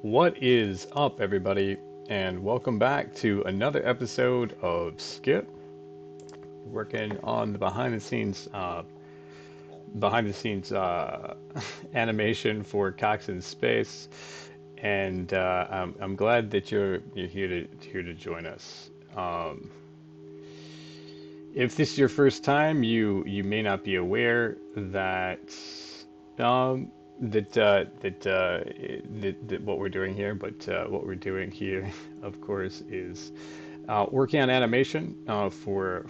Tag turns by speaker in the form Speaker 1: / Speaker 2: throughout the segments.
Speaker 1: What is up, everybody, and welcome back to another episode of Skip. Working on the behind the scenes animation for Cox in Space, and I'm glad that you're here to join us. Um, if this is your first time, you may not be aware that um, that what we're doing here, but what we're doing here, of course, is working on animation for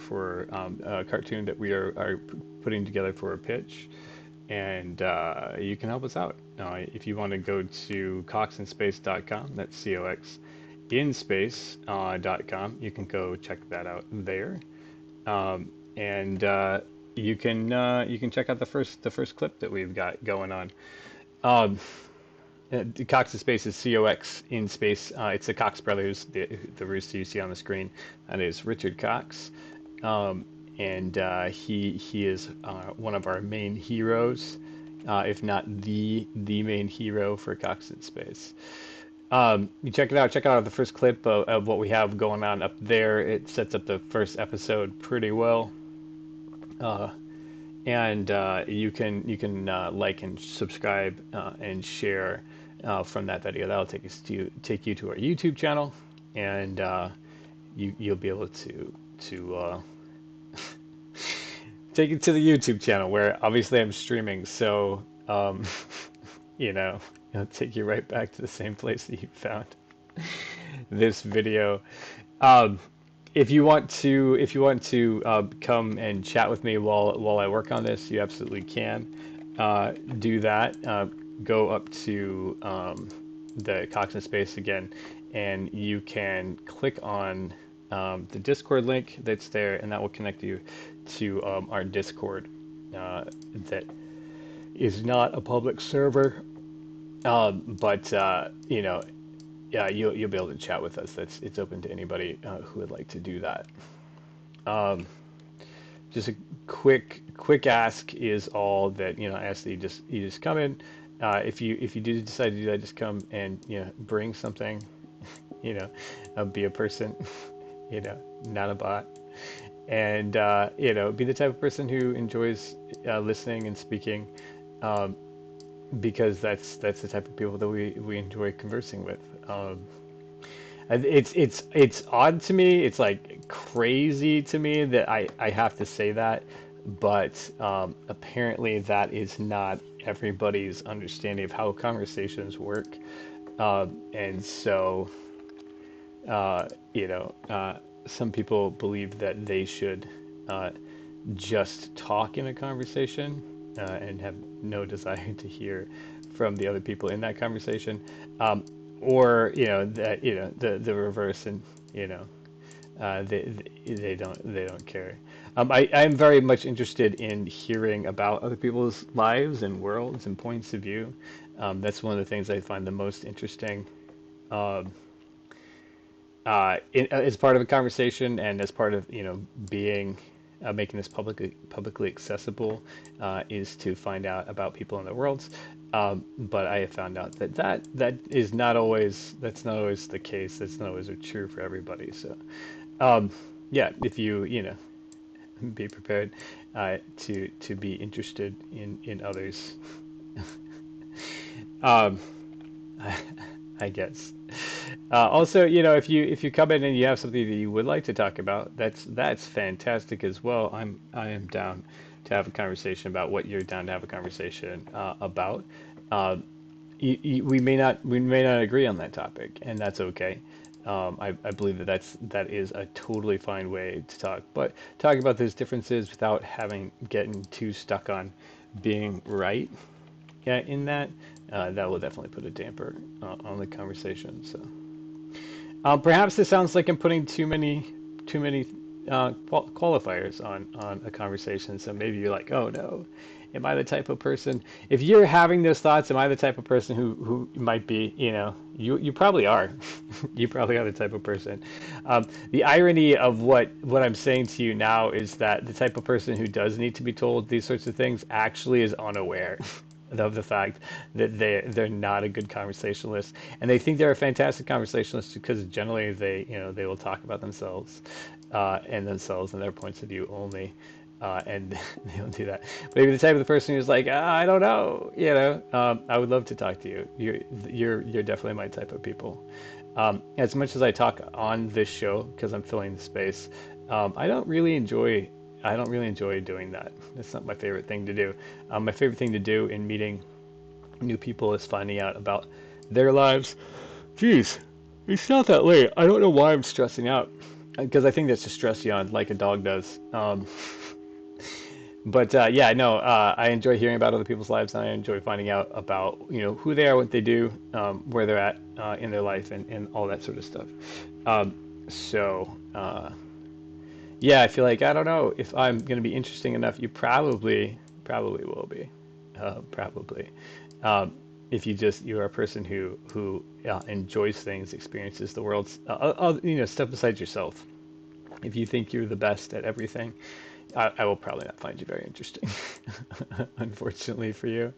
Speaker 1: a cartoon that we are putting together for a pitch, and you can help us out. If you want to go to coxinspace.com, that's COX in space.com, you can go check that out there. And you can check out the first clip that we've got going on. Um, Cox in Space is COX in Space. It's the Cox brothers, the rooster you see on the screen. That is Richard Cox, um, and he is one of our main heroes, if not the main hero for Cox in Space. You check it out. Check out the first clip of what we have going on up there. It sets up the first episode pretty well. Uh, and you can like and subscribe and share from that video. That'll take you to our YouTube channel, and you'll be able to take it to the YouTube channel where obviously I'm streaming. So you know, it'll take you right back to the same place that you found this video. Um, if you want to come and chat with me while I work on this, you absolutely can do that. Go up to the Cox in Space again, and you can click on the Discord link that's there, and that will connect you to our Discord that is not a public server, but yeah, you'll be able to chat with us. It's open to anybody who would like to do that. Um, just a quick ask is all that I ask that you just come in. If you do decide to do that, just come and bring something. You know, be a person. Not a bot, and be the type of person who enjoys listening and speaking. Um, because that's the type of people that we enjoy conversing with. And it's odd to me. It's like crazy to me that I have to say that, but apparently that is not everybody's understanding of how conversations work. And so, uh, you know, uh, some people believe that they should uh, just talk in a conversation and have no desire to hear from the other people in that conversation, um, or that the reverse, and you know they don't care. I'm very much interested in hearing about other people's lives and worlds and points of view. That's one of the things I find the most interesting. Um, as part of a conversation and as part of being making this publicly accessible, is to find out about people in their worlds. But I have found out that is not always that's not always the case. That's not always true for everybody. So um, yeah, if be prepared to be interested in others. um, I guess. Also, if you come in and you have something that you would like to talk about, that's fantastic as well. I am down to have a conversation about what you're down to have a conversation about. Uh, we may not agree on that topic, and that's okay. I believe that is a totally fine way to talk, but talk about those differences without having getting too stuck on being right. Yeah, in that that will definitely put a damper on the conversation. So perhaps this sounds like I'm putting too many qualifiers on a conversation. So maybe you're like, oh no, am I the type of person? If you're having those thoughts, am I the type of person who might be? You probably are. You probably are the type of person. The irony of what I'm saying to you now is that the type of person who does need to be told these sorts of things actually is unaware. of the fact that they're not a good conversationalist, and they think they're a fantastic conversationalist because generally they will talk about themselves, and themselves and their points of view only, and they don't do that. But if you're the type of the person who's like, I don't know, I would love to talk to you. You're definitely my type of people. As much as I talk on this show because I'm filling the space, I don't really enjoy. I don't really enjoy doing that. It's not my favorite thing to do. My favorite thing to do in meeting new people is finding out about their lives. Jeez, it's not that late. I don't know why I'm stressing out because I think that's to stress you on like a dog does. But yeah, no, I enjoy hearing about other people's lives, and I enjoy finding out about who they are, what they do, where they're at in their life, and all that sort of stuff. Um, so yeah, I feel like I don't know if I'm going to be interesting enough. You probably will be, probably. Um, if you are a person who enjoys things, experiences the world, step aside yourself. If you think you're the best at everything, I will probably not find you very interesting, unfortunately for you.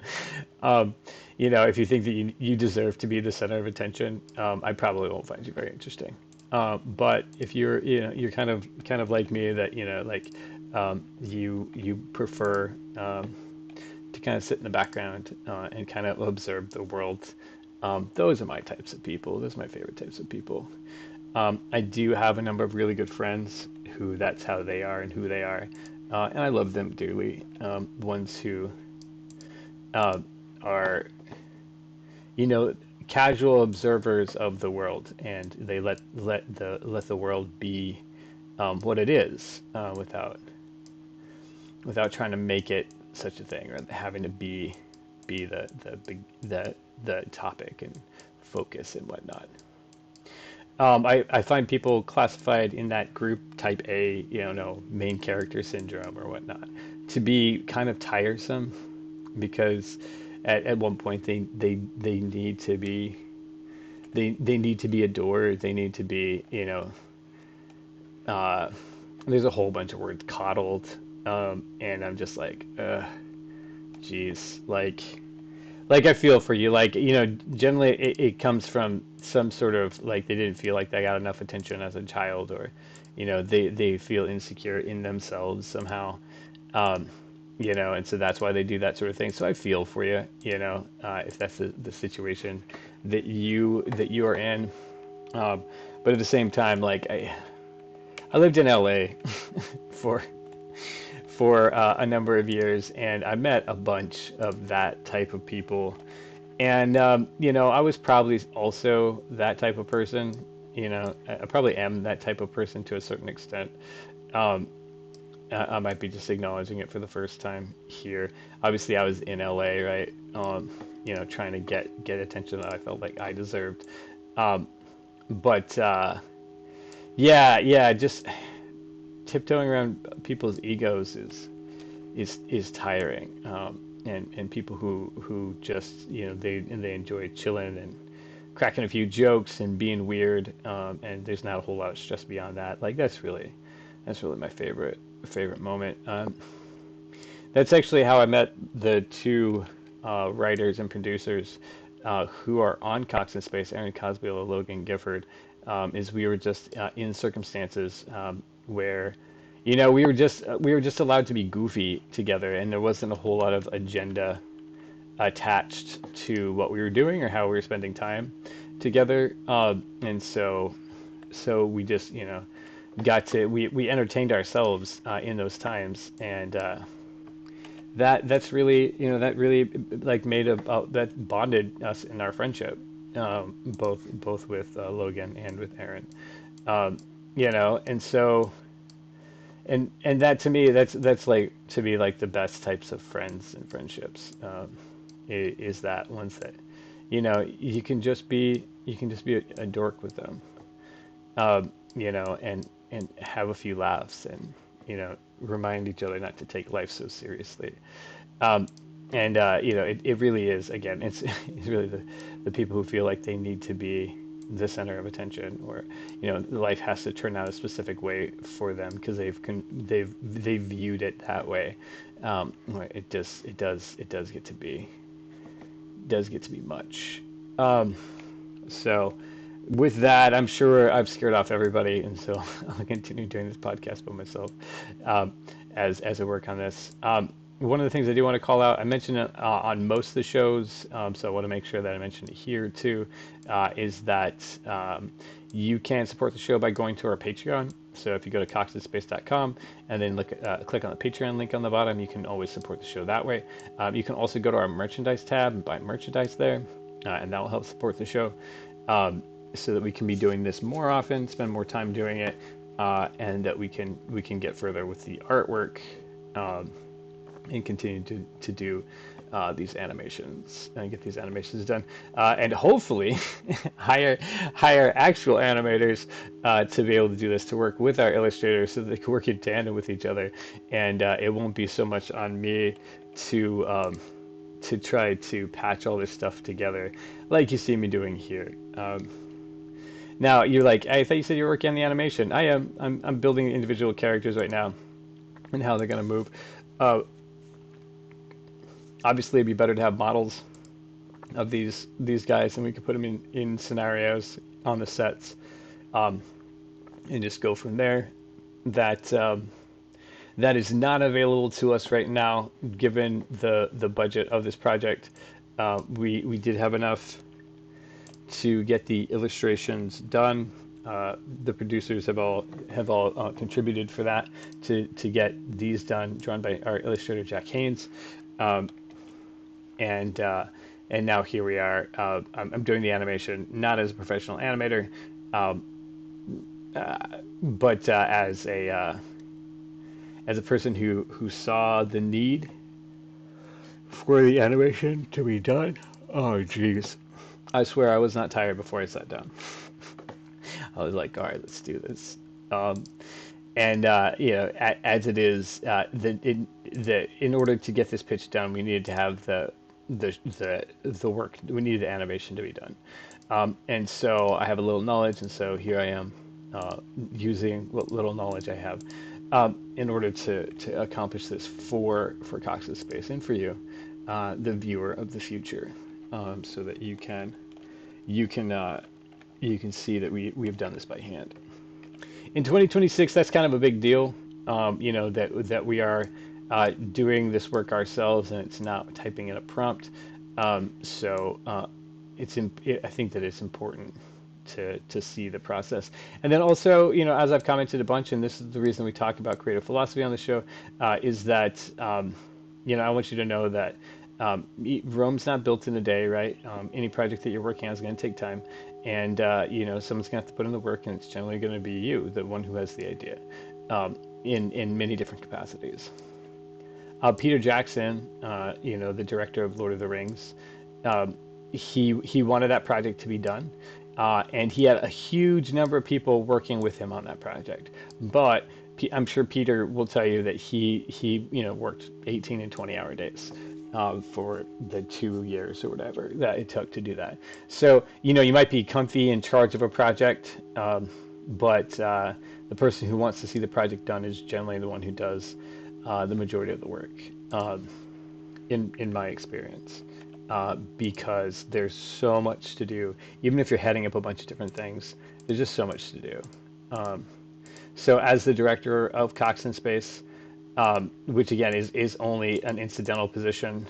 Speaker 1: Um, if you think that you deserve to be the center of attention, I probably won't find you very interesting. But if you're kind of like me, that like you prefer to kind of sit in the background and kind of observe the world. Those are my types of people. Those are my favorite types of people. I do have a number of really good friends who that's how they are and who they are, and I love them dearly. Ones who uh, are, you know, casual observers of the world, and they let the world be what it is, without trying to make it such a thing or having to be the big the topic and focus and whatnot. I find people classified in that group type A, no main character syndrome or whatnot, to be kind of tiresome because at one point they need to be they need to be adored. They need to be, uh, there's a whole bunch of words, coddled, and I'm just like, geez, like I feel for you. Like, generally it comes from some sort of like they didn't feel like they got enough attention as a child, or they feel insecure in themselves somehow. Um, and so that's why they do that sort of thing. So I feel for you, if that's the situation that you are in. Um, but at the same time, like I lived in LA for a number of years, and I met a bunch of that type of people. And I was probably also that type of person. I probably am that type of person to a certain extent. Um, I might be just acknowledging it for the first time here. Obviously, I was in LA, right? Trying to get attention that I felt like I deserved. Um, but yeah, just tiptoeing around people's egos is tiring. And people who just they enjoy chilling and cracking a few jokes and being weird. And there's not a whole lot of stress beyond that. Like that's really my favorite moment. That's actually how I met the two writers and producers who are on Cox and Space, Aaron Cosbiel and Logan Gifford. Is we were just in circumstances where, we were just allowed to be goofy together, and there wasn't a whole lot of agenda attached to what we were doing or how we were spending time together. And so we just we entertained ourselves in those times, and that really like made that bonded us in our friendship, both with Logan and with Aaron. um, and so and that to me, that's like to be like the best types of friends and friendships, is that ones that you can just be a dork with them, and have a few laughs, and remind each other not to take life so seriously. Um, and it really is, again, it's it's really the people who feel like they need to be the center of attention, or life has to turn out a specific way for them because they've viewed it that way. Where it does get to be. does get to be much. Um, so with that, I'm sure I've scared off everybody, and so I'll continue doing this podcast by myself um, as I work on this. One of the things I do want to call out, I mentioned it on most of the shows, so I want to make sure that I mention it here too, is that you can support the show by going to our Patreon. So if you go to coxinspace.com and then click on the Patreon link on the bottom, you can always support the show that way. You can also go to our merchandise tab and buy merchandise there, and that will help support the show. So that we can be doing this more often, spend more time doing it, and that we can get further with the artwork, and continue to do these animations and get these animations done, and hopefully hire actual animators to be able to do this, to work with our illustrators so that they can work in tandem with each other, and it won't be so much on me to try to patch all this stuff together like you see me doing here. Now you're like, I thought you said you were working on the animation. I am. I'm building individual characters right now and how they're going to move. Uh, Obviously, it'd be better to have models of these guys, and we could put them in scenarios on the sets, um, and just go from there. That that is not available to us right now, given the budget of this project. We did have enough to get the illustrations done. The producers have all contributed for that to get these done, drawn by our illustrator Jack Haynes, um, and now here we are. I'm doing the animation not as a professional animator, um, but as a person who saw the need for the animation to be done. Oh, jeez. I swear I was not tired before I sat down. I was like, all right, let's do this. Um, and as it is, in order to get this pitch done, we needed to have the work. We needed the animation to be done, and so I have a little knowledge, and so here I am, using what little knowledge I have, in order to accomplish this for Cox Space and for you, the viewer of the future, so that you can you can see that we've done this by hand. In 2026, that's kind of a big deal. That we are doing this work ourselves, and it's not typing in a prompt. I think that it's important to see the process. And then also, as I've commented a bunch, and this is the reason we talk about creative philosophy on the show, is that I want you to know that Rome's not built in a day, right? Any project that you're working on is going to take time, and someone's going to have to put in the work, and it's generally going to be you, the one who has the idea, in many different capacities. Peter Jackson, the director of Lord of the Rings, he wanted that project to be done, and he had a huge number of people working with him on that project. But I'm sure Peter will tell you that he worked 18 and 20-hour days for the 2 years or whatever that it took to do that. So you might be comfy in charge of a project, but the person who wants to see the project done is generally the one who does the majority of the work, in my experience, because there's so much to do. Even if you're heading up a bunch of different things, there's just so much to do. So as the director of Cox in Space, which again is only an incidental position,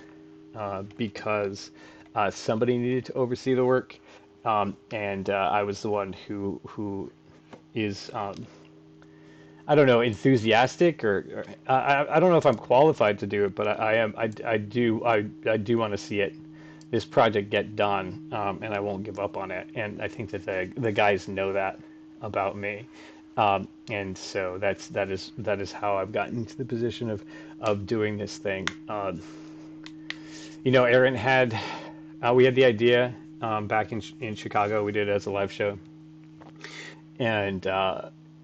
Speaker 1: because somebody needed to oversee the work, and I was the one who is, I don't know, enthusiastic, or I don't know if I'm qualified to do it, but I am. I do want to see this project get done, and I won't give up on it. And I think that the guys know that about me, and so that is how I've gotten to the position of doing this thing. Aaron we had the idea, back in Chicago. We did it as a live show, and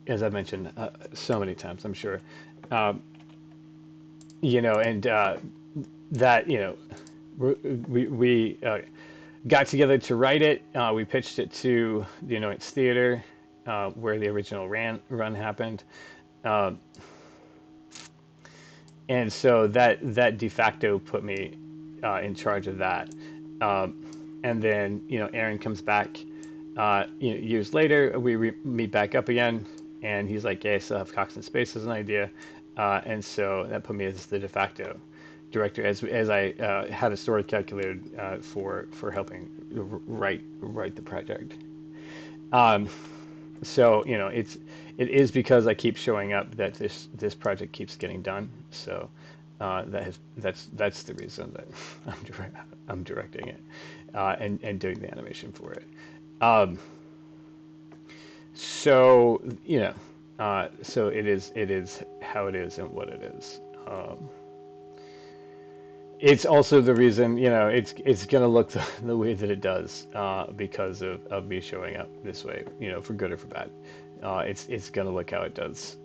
Speaker 1: as I mentioned so many times, I'm sure, and that we got together to write it. We pitched it to the Annoyance Theater, where the original run happened, and so that de facto put me in charge of that. And then Aaron comes back years later. Meet back up again, and he's like, "Yeah, I still have Cox in Space as an idea," and so that put me as the de facto director, as I had a story calculated for helping write the project. Um, so it is because I keep showing up that this project keeps getting done. So that's the reason that I'm directing it and doing the animation for it. Um, so so it is how it is and what it is. It's also the reason it's gonna look the way that it does because of me showing up this way, for good or for bad. It's gonna look how it does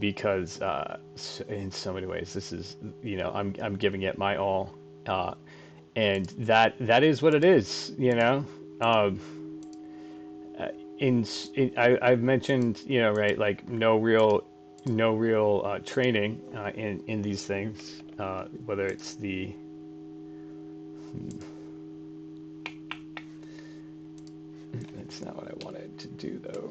Speaker 1: because in so many ways this is I'm giving it my all, and that is what it is. Um, I've mentioned, right, like no real training in these things, whether it's that's not what I wanted to do though.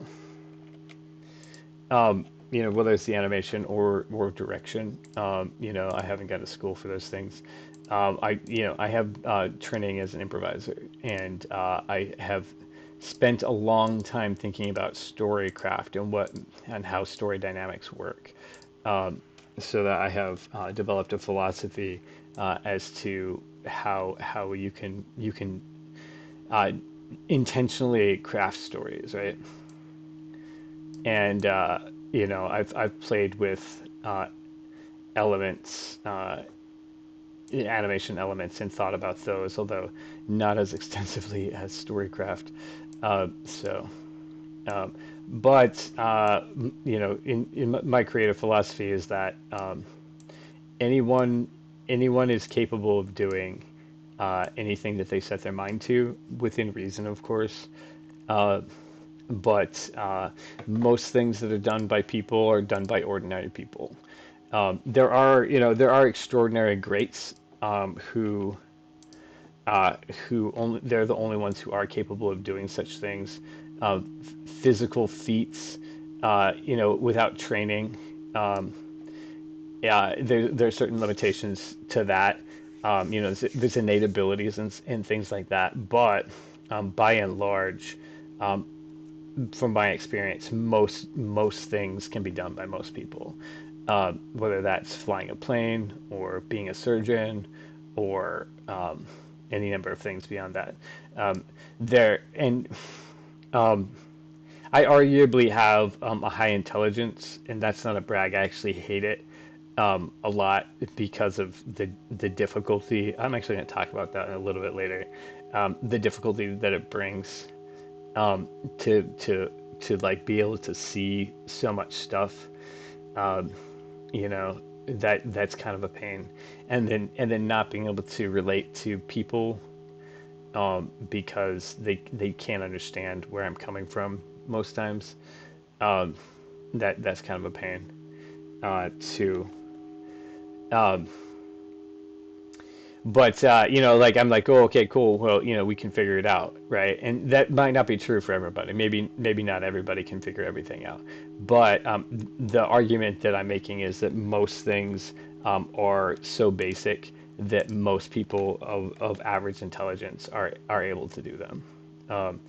Speaker 1: Whether it's the animation or direction, I haven't gone to school for those things. I have training as an improviser, and I have spent a long time thinking about storycraft and how story dynamics work. Um, so that I have developed a philosophy as to how you can uh, intentionally craft stories, right? And I've played with elements, animation elements, and thought about those, although not as extensively as Storycraft. So, um, but in my creative philosophy is that anyone anyone is capable of doing anything that they set their mind to, within reason, of course. Uh, but most things that are done by people are done by ordinary people. There are extraordinary greats who only they're the only ones who are capable of doing such things, uh, physical feats, without training. Um, yeah, there are certain limitations to that. There's innate abilities and things like that, but by and large, um, from my experience, most things can be done by most people, whether that's flying a plane or being a surgeon or any number of things beyond that. Um, there and I arguably have a high intelligence, and that's not a brag. I actually hate it a lot because of the difficulty. I'm actually going to talk about that a little bit later. The difficulty that it brings um, to like be able to see so much stuff, um, you know, that's kind of a pain, and then not being able to relate to people because they can't understand where I'm coming from most times. Um, that's kind of a pain too. Um, but like I'm like, oh, okay, cool. Well, we can figure it out, right? And that might not be true for everybody. Maybe not everybody can figure everything out. But the argument that I'm making is that most things are so basic that most people of average intelligence are able to do them. Um,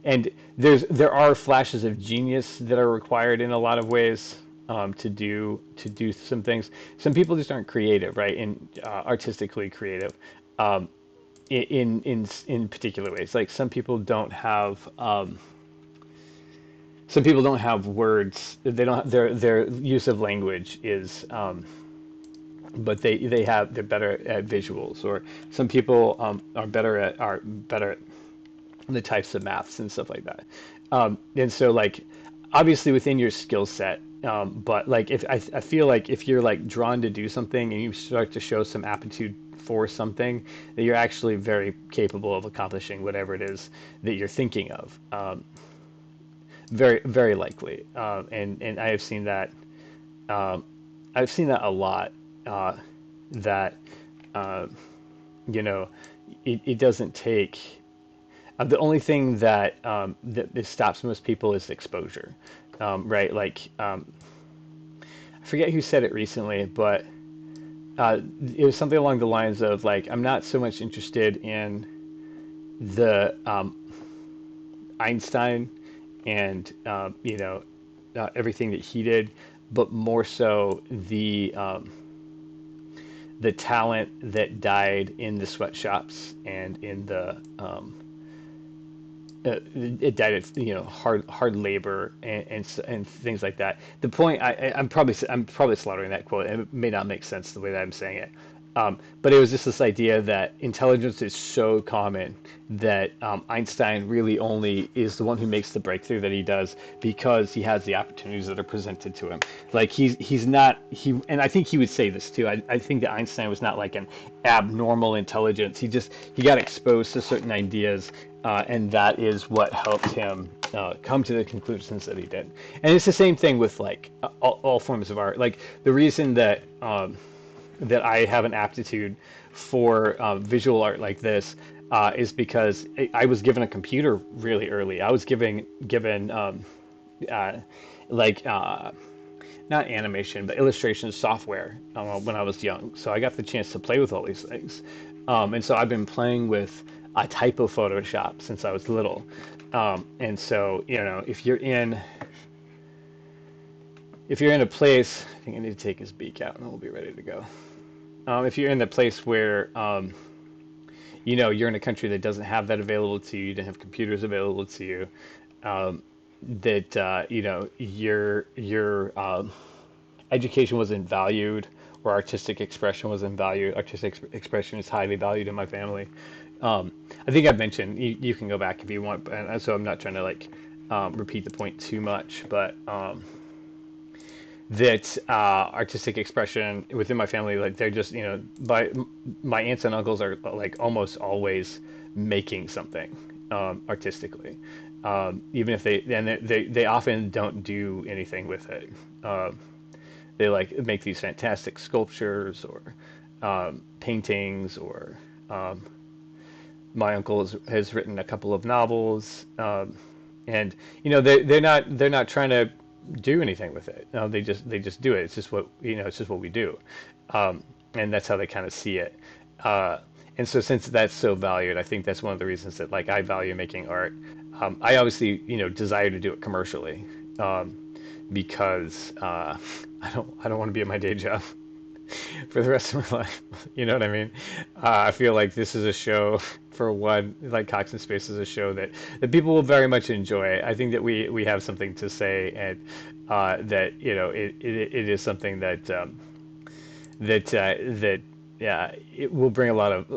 Speaker 1: and there are flashes of genius that are required in a lot of ways to do some things. Some people just aren't creative, right? And artistically creative in particular ways. Like some people don't have words. They don't their use of language is but they're better at visuals, or some people are better at the types of maths and stuff like that. And so, like, obviously within your skill set, but like if I feel like if you're like drawn to do something and you start to show some aptitude for something, that you're actually very capable of accomplishing whatever it is that you're thinking of. Very very likely, and I have seen that. Um, I've seen that a lot. That you know, it doesn't take. The only thing that stops most people is exposure, right? Like I forget who said it recently, but it was something along the lines of like, I'm not so much interested in the Einstein and everything that he did, but more so the talent that died in the sweatshops and in the it died at hard labor and things like that. The point I'm probably slaughtering that quote, and it may not make sense the way that I'm saying it. But it was just this idea that intelligence is so common that Einstein really only is the one who makes the breakthrough that he does because he has the opportunities that are presented to him. Like he's not he, and I think he would say this too. I think that Einstein was not like an abnormal intelligence. He got exposed to certain ideas, and that is what helped him come to the conclusions that he did. And it's the same thing with like all forms of art. Like the reason that I have an aptitude for visual art like this is because I was given a computer really early. I was given uh, like not animation but illustration software when I was young. So I got the chance to play with all these things, and so I've been playing with a type of Photoshop since I was little. And so if you're in a place, I think I need to take his beak out and we'll be ready to go. If you're in the place where you're in a country that doesn't have that available to you, you don't have computers available to you, um, that your education wasn't valued or artistic expression wasn't valued. Expression is highly valued in my family. Um, I think I've mentioned you can go back if you want, and so I'm not trying to like repeat the point too much, but that artistic expression within my family, like they're just by my aunts and uncles are like almost always making something artistically, even if they often don't do anything with it. um, they like make these fantastic sculptures or paintings or um, my uncle has written a couple of novels, and they're not trying to do anything with it. No, they just do it. It's just it's just what we do, and that's how they kind of see it. Uh, and so since that's so valued, I think that's one of the reasons that like I value making art. I obviously desire to do it commercially, um, because I don't want to be at my day job for the rest of my life. You know what I mean? I feel like this is a show, for one, like Cox and Space is a show that people will very much enjoy. I think that we have something to say, and that it is something that yeah, it will bring a lot of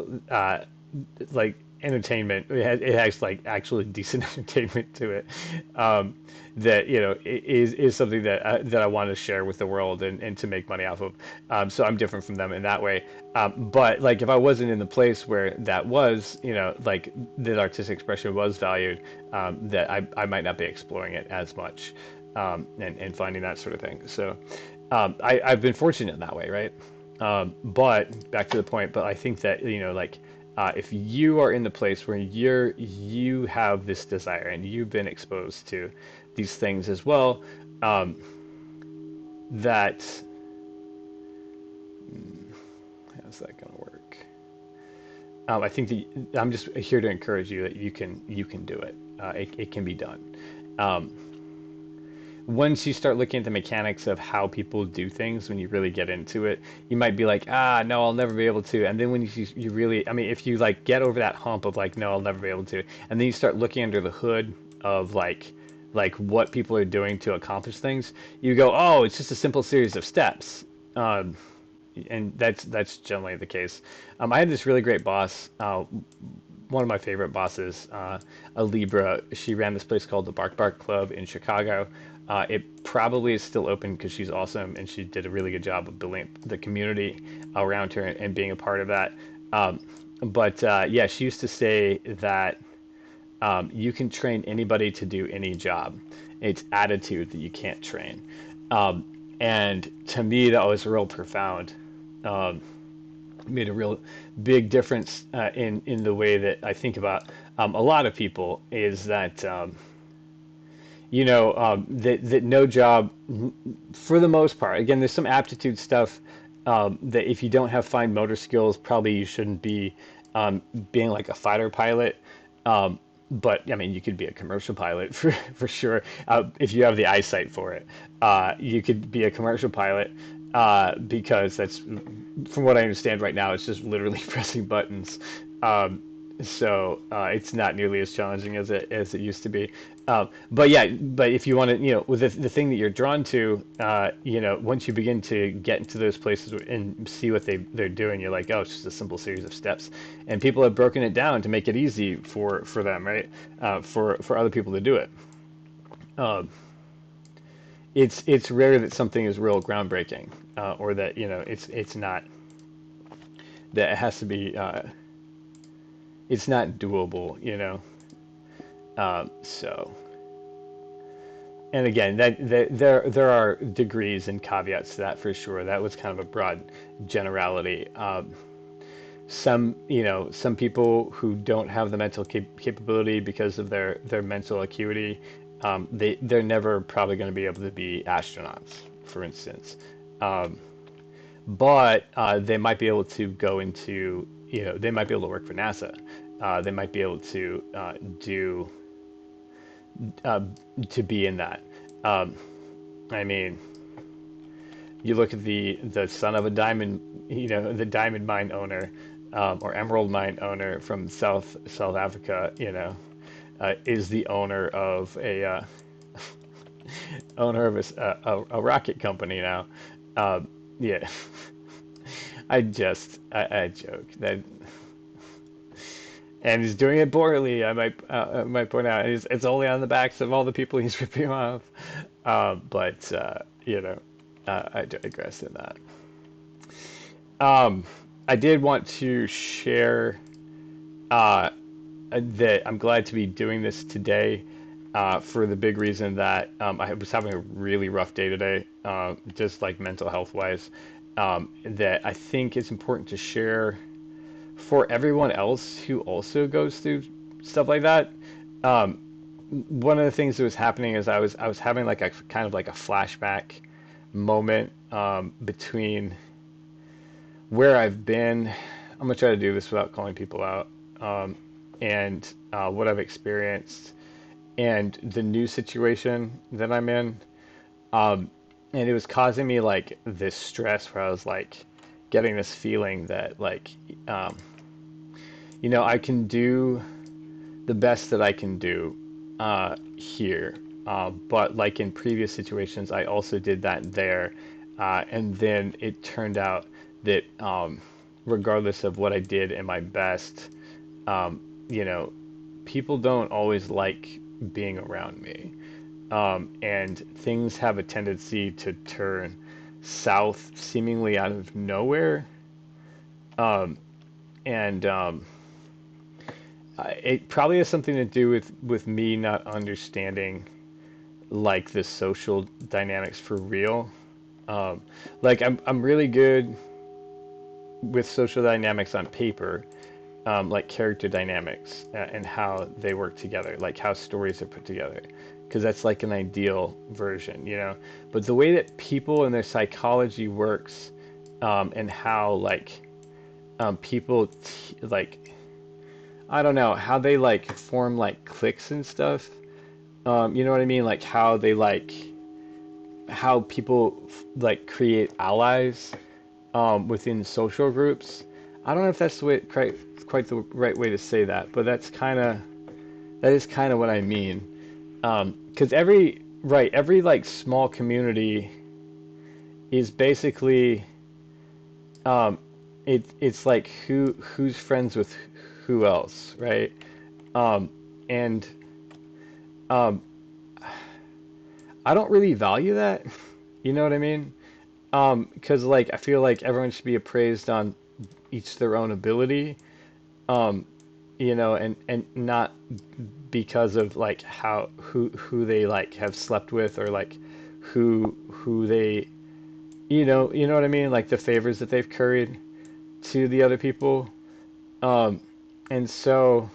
Speaker 1: like entertainment. It has like actually decent entertainment to it. Um, that is something that I want to share with the world and to make money off of. So I'm different from them in that way. But like if I wasn't in the place where that was, like that artistic expression was valued, that I might not be exploring it as much, and finding that sort of thing. So I've been fortunate in that way, right? But back to the point, but I think that like if you are in the place where you have this desire and you've been exposed to these things as well, um, that how's that going to work? I think that I'm just here to encourage you that you can do it. It can be done. Um, Once you start looking at the mechanics of how people do things, when you really get into it, you might be like, no, I'll never be able to. And then when you really, I mean, if you like get over that hump of like, no, I'll never be able to, and then you start looking under the hood of like what people are doing to accomplish things, you go, oh, it's just a simple series of steps. Um, and that's generally the case. I had this really great boss, one of my favorite bosses, a Libra. She ran this place called the Bark Bark Club in Chicago. It probably is still open because she's awesome and she did a really good job of building the community around her and being a part of that. But yeah, she used to say that you can train anybody to do any job. It's attitude that you can't train. Um, and to me, that was real profound. Um, made a real big difference in the way that I think about a lot of people is that that no job for the most part. Again, there's some aptitude stuff that if you don't have fine motor skills, probably you shouldn't be being like a fighter pilot. Um, but I mean, you could be a commercial pilot for sure if you have the eyesight for it. You could be a commercial pilot because that's, from what I understand right now, it's just literally pressing buttons. Um, it's not nearly as challenging as it used to be. But yeah, but if you want to, with the thing that you're drawn to, once you begin to get into those places and see what they're doing, you're like, oh, it's just a simple series of steps, and people have broken it down to make it easy for them, right? For other people to do it. Um, it's rare that something is real groundbreaking, or that it's not that it has to be. It's not doable, so. And again, that there are degrees and caveats to that for sure. That was kind of a broad generality. Some people who don't have the mental capability because of their mental acuity, they're never probably going to be able to be astronauts, for instance. Um, but they might be able to go into, they might be able to work for NASA. They might be able to do uh, to be in that. Um, I mean, you look at the son of a diamond, the diamond mine owner, or emerald mine owner from South Africa, is the owner of a owner of a rocket company now. Uh, yeah, I joke that, and he's doing it poorly. I might point out it's only on the backs of all the people he's ripping off. But I digress in that. Um, I did want to share uh, that I'm glad to be doing this today for the big reason that I was having a really rough day today, just like mental health wise. That I think it's important to share for everyone else who also goes through stuff like that. Um, One of the things that was happening is I was having like a kind of like a flashback moment between where I've been. I'm gonna try to do this without calling people out, and what I've experienced, and the new situation that I'm in. Um, and it was causing me like this stress where I was like getting this feeling that like, um, I can do the best that I can do here. But like in previous situations, I also did that there. And then it turned out that regardless of what I did in my best, um, you know, people don't always like being around me. And things have a tendency to turn south seemingly out of nowhere. Um, and It probably has something to do with me not understanding like the social dynamics for real. Um, like I'm really good with social dynamics on paper, like character dynamics and how they work together, like how stories are put together, because that's like an ideal version. But the way that people and their psychology works, and how like people like I don't know how they like form like cliques and stuff. You know what I mean? Like how they like how people like create allies within social groups. I don't know if that's the way quite the right way to say that, but that is kind of what I mean. Because every like small community is basically um, it's like who's friends with who else, right? Um, and um, I don't really value that. You know what I mean? Because like I feel like everyone should be appraised on each their own ability. Um, and not because of like how who they like have slept with, or like who they, you know what I mean, like the favors that they've curried. to the other people. Um, and so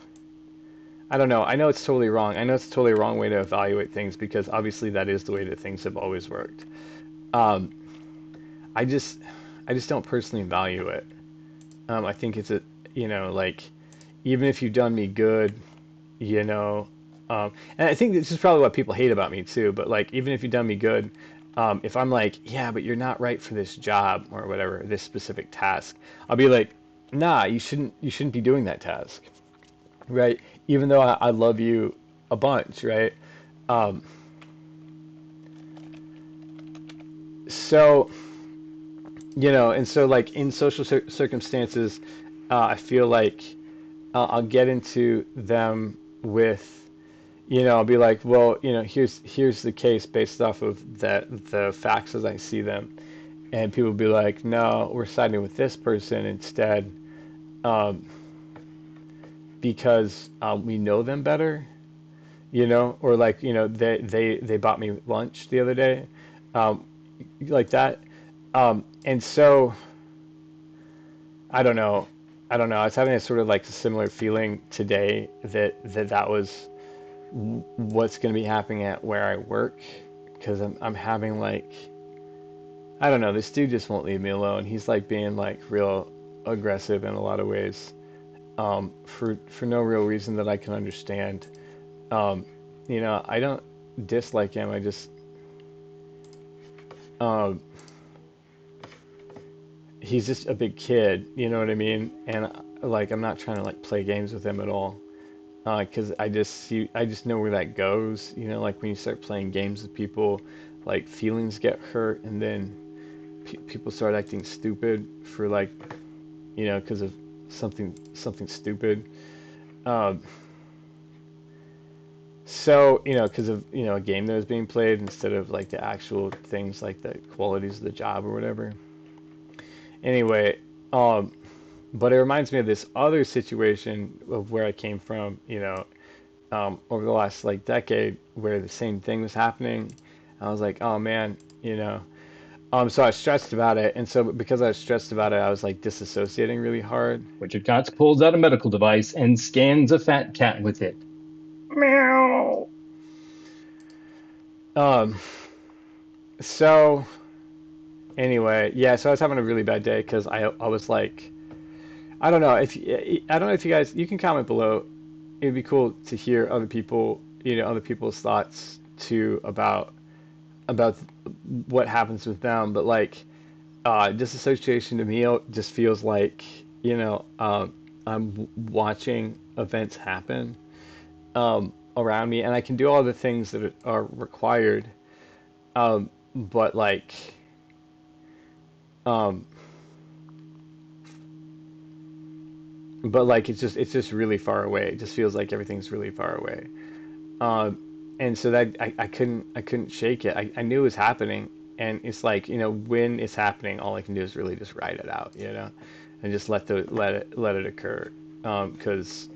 Speaker 1: I don't know. I know it's totally wrong. I know it's a totally wrong way to evaluate things because obviously that is the way that things have always worked. Um, I just I just don't personally value it. I think it's a like even if you've done me good, you know, and I think this is probably what people hate about me too. But like even if you've done me good, if I'm like, yeah, but you're not right for this job or whatever, this specific task, I'll be like, nah, you shouldn't be doing that task, right? Even though I love you a bunch, right? Um, so and so like in social circumstances, I feel like I'll get into them with, I'll be like, well, here's the case based off of the facts as I see them, and people will be like, no, we're siding with this person instead, um, because we know them better, or like, they bought me lunch the other day, um, like that, and so I don't know. I don't know. I was having a sort of like a similar feeling today that was what's going to be happening at where I work because I'm having like I don't know. This dude just won't leave me alone. He's like being like real aggressive in a lot of ways, for no real reason that I can understand. Um, I don't dislike him. I just um, he's just a big kid. You know what I mean? And like I'm not trying to like play games with him at all. Because I just know where that goes. Like when you start playing games with people, like feelings get hurt, and then people start acting stupid for like, because of something stupid. Um, so because of a game that was being played instead of like the actual things like the qualities of the job or whatever. Anyway, um, but it reminds me of this other situation of where I came from. Over the last like decade where the same thing was happening. I was like, oh man, so I was stressed about it, and so because I was stressed about it, I was like disassociating really hard.
Speaker 2: Richard Cox pulls out a medical device and scans a fat cat with it. Meow.
Speaker 1: Um, so anyway, yeah, so I was having a really bad day because I was like, I don't know if you guys you can comment below. It'd be cool to hear other people's thoughts too about what happens with them, but like disassociation to me just feels like I'm watching events happen around me, and I can do all the things that are required, but like um, it's just really far away. It just feels like everything's really far away, um, and so that I couldn't shake it. I knew it was happening, and it's like when it's happening, all I can do is really just ride it out, and just let it occur, because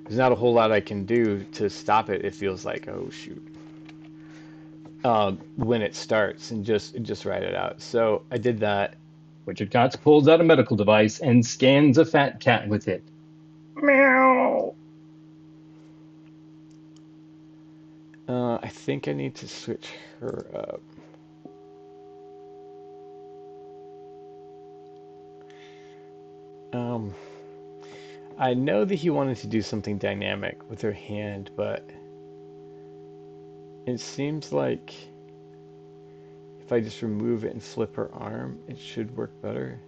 Speaker 1: there's not a whole lot I can do to stop it. It feels like, oh shoot, when it starts, and just write it out. So I did that.
Speaker 2: Richard Cox pulls out a medical device and scans a fat cat with it. Meow.
Speaker 1: I think I need to switch her up. Um, I know that he wanted to do something dynamic with her hand, but it seems like if I just remove it and flip her arm, it should work better.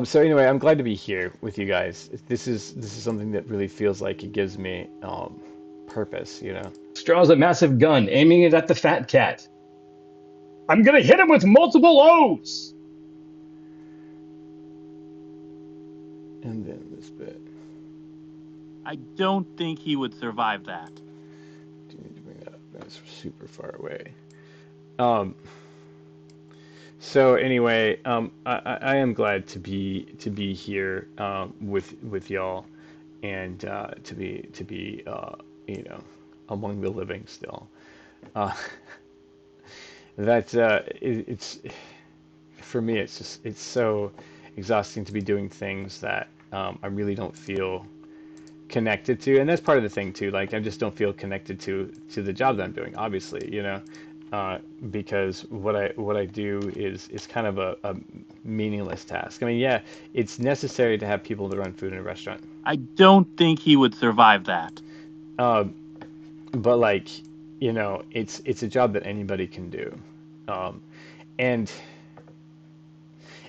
Speaker 1: So anyway, I'm glad to be here with you guys. This is something that really feels like it gives me purpose.
Speaker 2: Straws a massive gun, aiming it at the fat cat. I'm gonna hit him with multiple O's.
Speaker 1: And then this bit.
Speaker 3: I don't think he would survive that.
Speaker 1: Do you need to bring that up? That's super far away. Um, so anyway, I am glad to be here with y'all, and to be you know among the living still. Uh, that it's for me, it's so exhausting to be doing things that I really don't feel connected to, and that's part of the thing too. Like I just don't feel connected to the job that I'm doing. Obviously, uh, because what I do is kind of a meaningless task. I mean, yeah, it's necessary to have people to run food in a restaurant,
Speaker 3: I don't think he would survive that.
Speaker 1: uh, but like, it's a job that anybody can do, um, and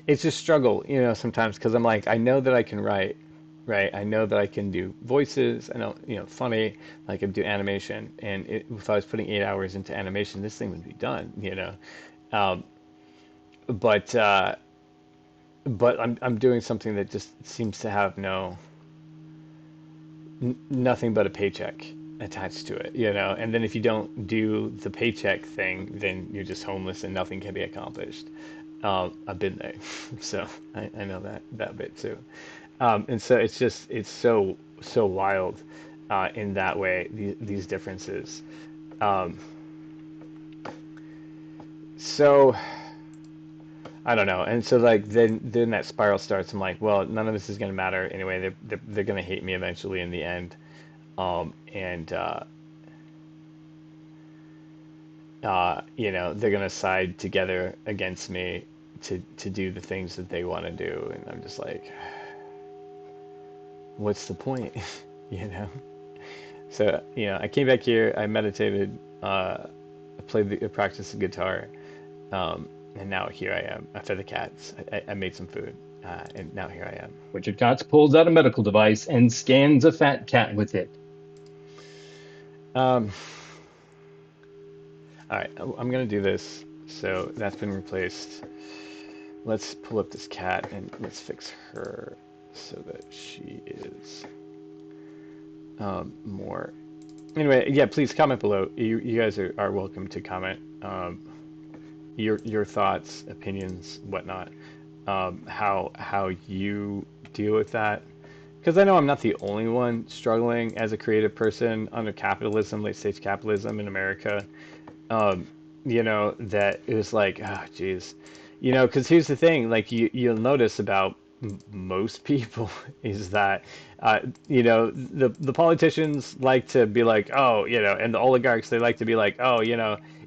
Speaker 1: it's a struggle, sometimes because I'm like, I know that I can write, right? I know that I can do voices. I know, funny, like I do animation. And if I was putting 8 hours into animation, this thing would be done. Um, but I'm doing something that just seems to have nothing but a paycheck attached to it. And then if you don't do the paycheck thing, then you're just homeless and nothing can be accomplished. I've been there, so I know that bit too. And so it's so wild in that way, these differences. Um, so I don't know. And so like then that spiral starts. I'm like, well, none of this is gonna matter anyway. They're gonna hate me eventually in the end. And they're gonna side together against me to do the things that they want to do. And I'm just like, what's the point? you know? So, I came back here, I meditated, I practiced the guitar, and now here I am. I fed the cats, I made some food, and now here I am.
Speaker 2: Richard Kotz pulls out a medical device and scans a fat cat with it.
Speaker 1: Um, all right, I'm gonna do this. So that's been replaced. Let's pull up this cat and let's fix her so that she is more. Anyway, yeah, please comment below. You guys are welcome to comment. Your thoughts, opinions, whatnot, how you deal with that. Because I know I'm not the only one struggling as a creative person under capitalism, late stage capitalism in America. Um, that it was like, ah, oh, geez, because here's the thing, like you'll notice about most people is that the politicians like to be like, oh, and the oligarchs, they like to be like, oh,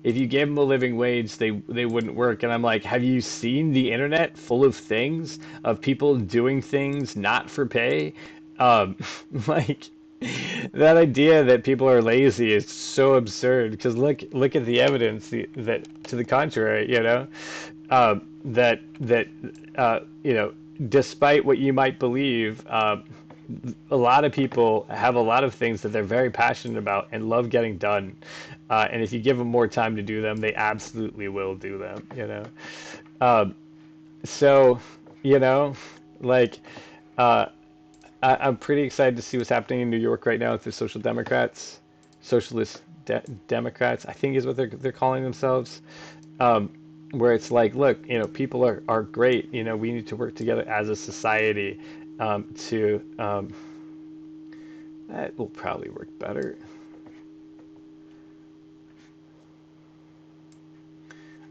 Speaker 1: if you gave them a living wage, they wouldn't work. And I'm like, have you seen the internet full of things of people doing things not for pay? um like that idea that people are lazy is so absurd, because look at the evidence, that to the contrary, that despite what you might believe, a lot of people have a lot of things that they're very passionate about and love getting done, and if you give them more time to do them, they absolutely will do them. Um, so, you know, like. Uh, I'm pretty excited to see what's happening in New York right now with the Social Democrats, Socialist Democrats, I think is what they're calling themselves. Um, where it's like, look, people are great. We need to work together as a society, to that will probably work better.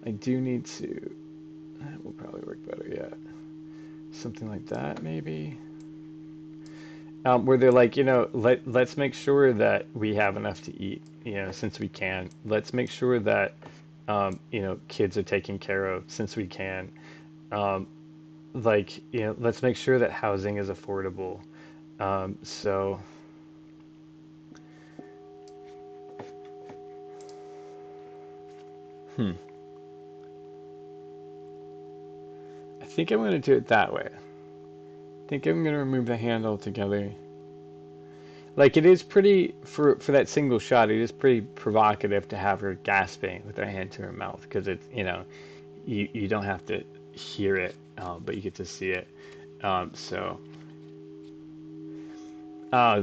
Speaker 1: I do need to. That will probably work better. Yeah, something like that maybe. Where they're like, let's make sure that we have enough to eat, since we can. Let's make sure that, kids are taken care of since we can. Um, like, let's make sure that housing is affordable. So, hmm, I think I'm going to do it that way. I think I'm going to remove the hand altogether. Like it is pretty for that single shot. It is pretty provocative to have her gasping with her hand to her mouth, because it's you don't have to hear it, but you get to see it. So uh,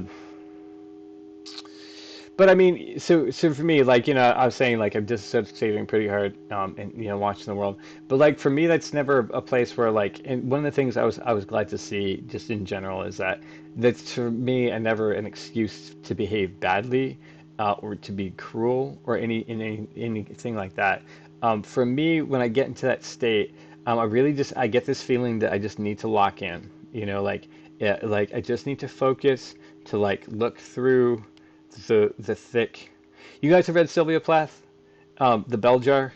Speaker 1: but I mean, so for me, like I was saying, like I'm dissociating pretty hard, and watching the world. But like for me, that's never a place where like. And one of the things I was glad to see, just in general, is that that's for me a never an excuse to behave badly, or to be cruel, or anything like that. For me, when I get into that state, I really just I get this feeling that I just need to lock in. Like yeah, like I just need to focus to like look through the thick. You guys have read Sylvia Plath? The bell jar.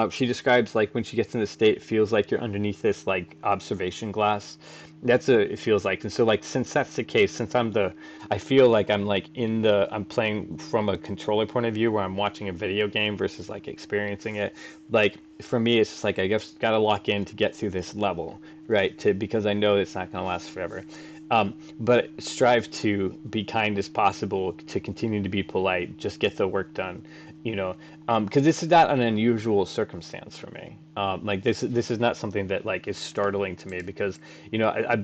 Speaker 1: She describes like when she gets in the state, it feels like you're underneath this like observation glass. That's a it feels like, and so like since that's the case, since I feel like I'm like I'm playing from a controller point of view where I'm watching a video game versus like experiencing it. Like for me, it's just like I just gotta lock in to get through this level, right? Because I know it's not gonna last forever. But strive to be kind as possible, to continue to be polite, just get the work done, you know, because this is not an unusual circumstance for me. Like this is not something that like is startling to me because, I've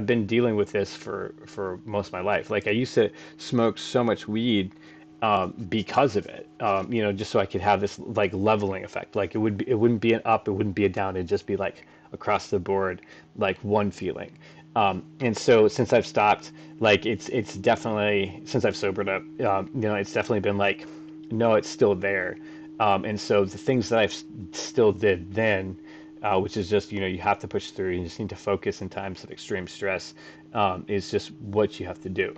Speaker 1: been dealing with this for most of my life. Like I used to smoke so much weed because of it, just so I could have this like leveling effect. Like it wouldn't be an up, it wouldn't be a down, it'd just be like across the board, like one feeling. And so since I've stopped, like it's definitely since I've sobered up, it's definitely been like, no, it's still there. And so the things that still did then, which is just you have to push through. You just need to focus in times of extreme stress. Is just what you have to do.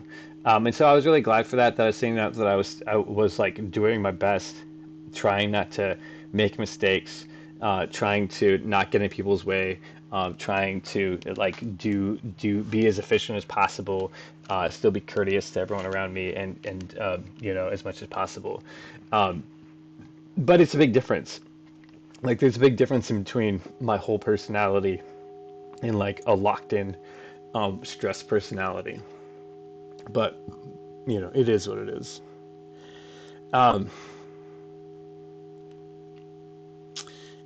Speaker 1: And so I was really glad for that. That I was saying that I was like doing my best, trying not to make mistakes, trying to not get in people's way, trying to like be as efficient as possible, still be courteous to everyone around me, and as much as possible. Um, but it's a big difference. Like there's a big difference in between my whole personality and like a locked in, stress personality. But it is what it is. Um,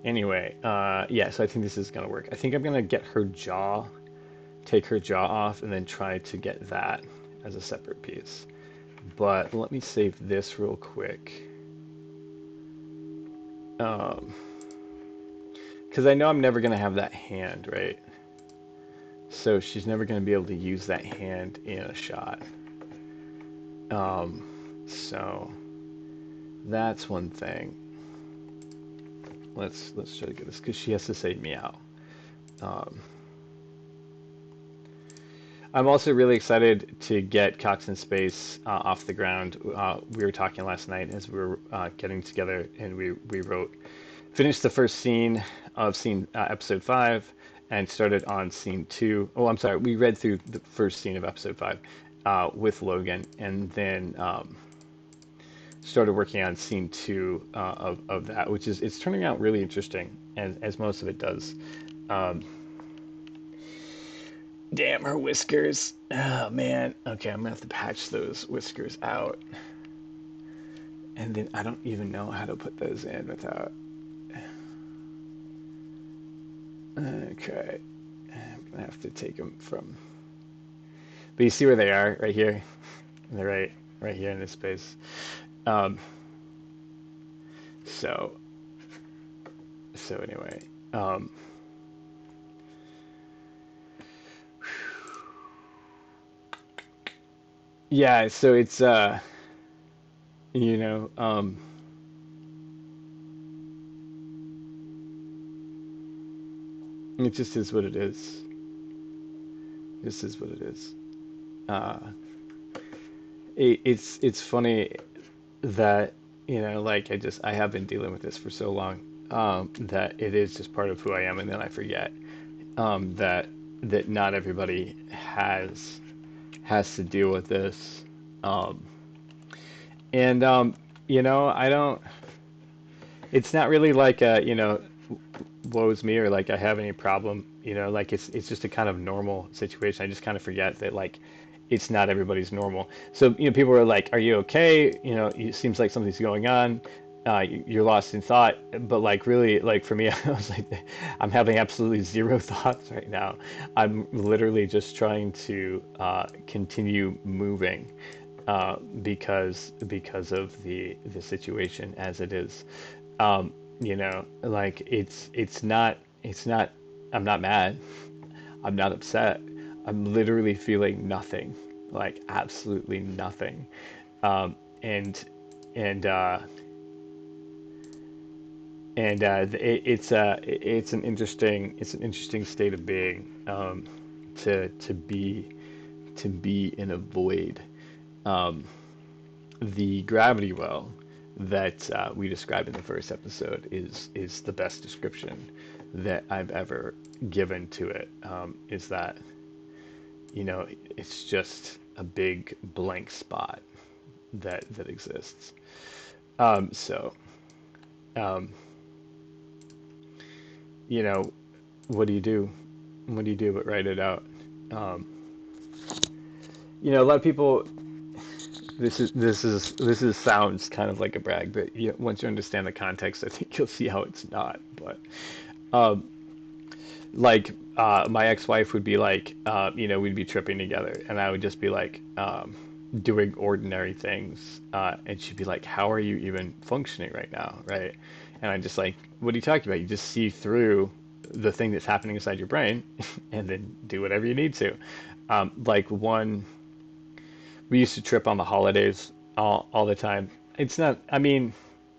Speaker 1: anyway, yeah. So I think this is gonna work. I think I'm gonna take her jaw off, and then try to get that as a separate piece. But let me save this real quick. Um, because I know I'm never gonna have that hand, right? So she's never gonna be able to use that hand in a shot. Um, so that's one thing. Let's try to get this because she has to say meow. Um, I'm also really excited to get Cox in Space off the ground. We were talking last night as we were getting together, and we finished the first scene of episode 5, and started on scene 2. Oh, I'm sorry. We read through the first scene of episode 5 with Logan, and then started working on scene 2 of that, which is it's turning out really interesting, as most of it does. Um, Damn, her whiskers. Oh man. Okay, I'm gonna have to patch those whiskers out. And then I don't even know how to put those in without. Okay. I'm gonna have to take them from. But you see where they are, right here. They're right here in this space. Um, so anyway. Um, yeah. So it's you know um, it just is what it is. This is what it is. Uh, it's funny that like I have been dealing with this for so long, that it is just part of who I am, and then I forget, that not everybody has to deal with this, um, and I don't. It's not really like woe's me, or like I have any problem. Like it's just a kind of normal situation. I just kind of forget that like it's not everybody's normal. So people are like, "Are you okay?" It seems like something's going on. You're lost in thought, but like really, like for me, I was like, I'm having absolutely zero thoughts right now. I'm literally just trying to continue moving, because of the situation as it is. Like it's not. I'm not mad. I'm not upset. I'm literally feeling nothing, like absolutely nothing. And and and it's an interesting state of being, to be in a void. Um, the gravity well that we described in the first episode is the best description that I've ever given to it. Is that, it's just a big blank spot that exists. So, um, you know, what do you do? What do you do but write it out? Um, a lot of people. This is sounds kind of like a brag, but once you understand the context, I think you'll see how it's not. But um, like my ex-wife would be like, we'd be tripping together, and I would just be like, doing ordinary things, and she'd be like, "How are you even functioning right now?" Right? And I'm just like, "What are you talking about? You just see through the thing that's happening inside your brain, and then do whatever you need to." Like one, we used to trip on the holidays all the time. It's not, I mean,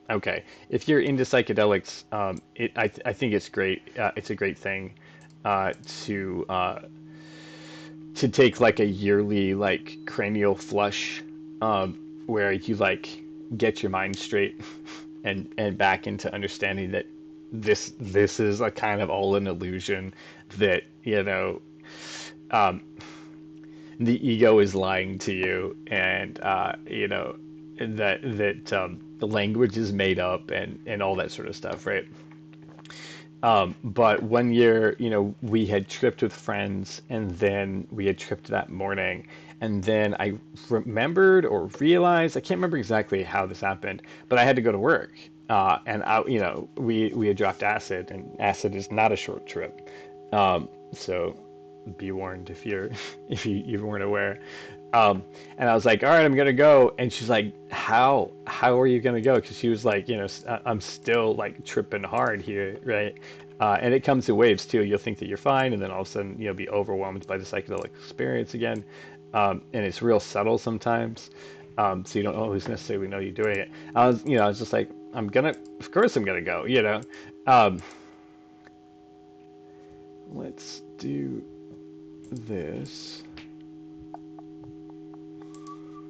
Speaker 1: okay, if you're into psychedelics, I think it's great. It's a great thing uh, to uh, to take like a yearly like cranial flush, where you like get your mind straight and back into understanding that this is a kind of all an illusion, that um, the ego is lying to you, and that the language is made up, and all that sort of stuff, right? But one year, we had tripped with friends, and then we had tripped that morning. And then I remembered or realized, I can't remember exactly how this happened, but I had to go to work. We had dropped acid, and acid is not a short trip. So be warned if you're if you weren't aware. Um, and I was like, all right, I'm gonna go. And she's like, how are you gonna go? Because she was like, I'm still like tripping hard here, right? And it comes in waves too. You'll think that you're fine, and then all of a sudden, be overwhelmed by the psychedelic experience again. And it's real subtle sometimes. So you don't always necessarily know you're doing it. I was just like, of course I'm gonna go. Um, let's do this.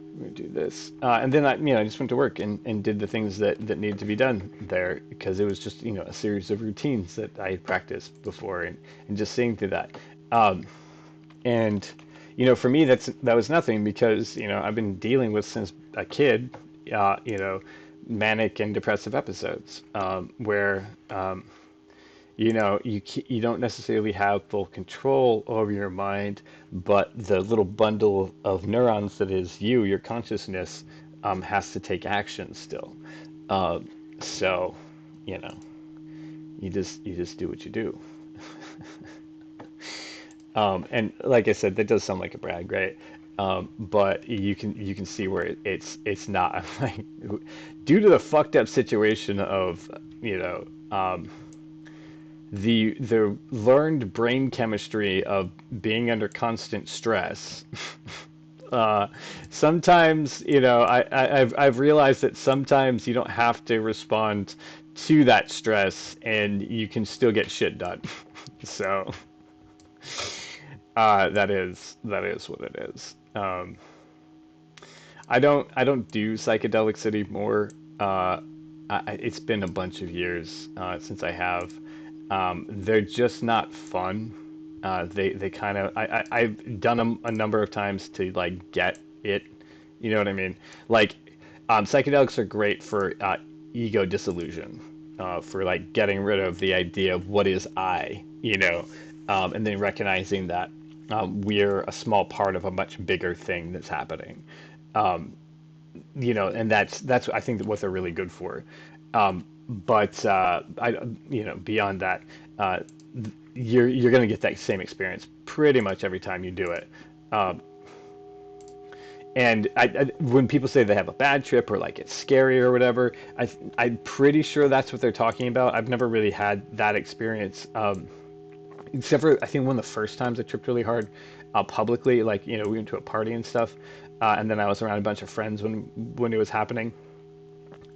Speaker 1: I'm gonna do this, and then I just went to work and did the things that needed to be done there, because it was just a series of routines that I had practiced before, and just seeing through that. Um, and for me, that was nothing, because I've been dealing with since a kid, uh, you know, manic and depressive episodes, where you don't necessarily have full control over your mind, but the little bundle of neurons that is you, your consciousness, has to take action still. Um, so, you know, you just do what you do. And like I said, that does sound like a brag, right? But you can see where it's not. Like, due to the fucked up situation of you know the learned brain chemistry of being under constant stress. uh, Sometimes, I've realized that sometimes you don't have to respond to that stress, and you can still get shit done. So that is what it is. I don't do psychedelics anymore. It's been a bunch of years since I have. They're just not fun. They kind of I've done them a number of times to like get it. You know what I mean? Like, psychedelics are great for ego disillusion, for like getting rid of the idea of what is I. And then recognizing that we're a small part of a much bigger thing that's happening. And that's I think what they're really good for. But beyond that, uh, you're going to get that same experience pretty much every time you do it. Um, and when people say they have a bad trip, or like it's scary or whatever, I'm pretty sure that's what they're talking about. I've never really had that experience, except for I think one of the first times I tripped really hard, publicly. Like, we went to a party and stuff, and then I was around a bunch of friends when it was happening.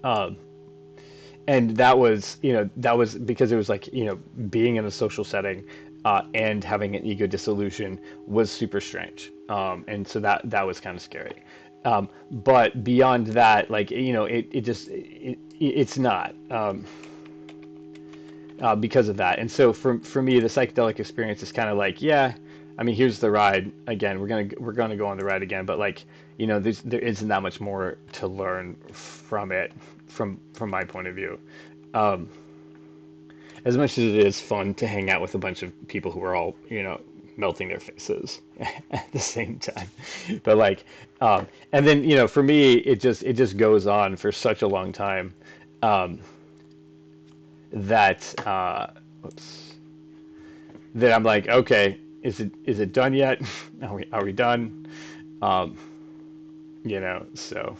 Speaker 1: Um, and that was, that was because it was like, being in a social setting, and having an ego dissolution was super strange. And so that was kind of scary. But beyond that, like, it just it's not. Because of that. And so for me, the psychedelic experience is kind of like, yeah, I mean, here's the ride again. We're gonna go on the ride again, but like, there isn't that much more to learn from it, from my point of view. Um, as much as it is fun to hang out with a bunch of people who are all, melting their faces at the same time, but like, and then, for me, it just goes on for such a long time. Um, that whoops, that I'm like, okay, is it done yet? Are we done? Um, so,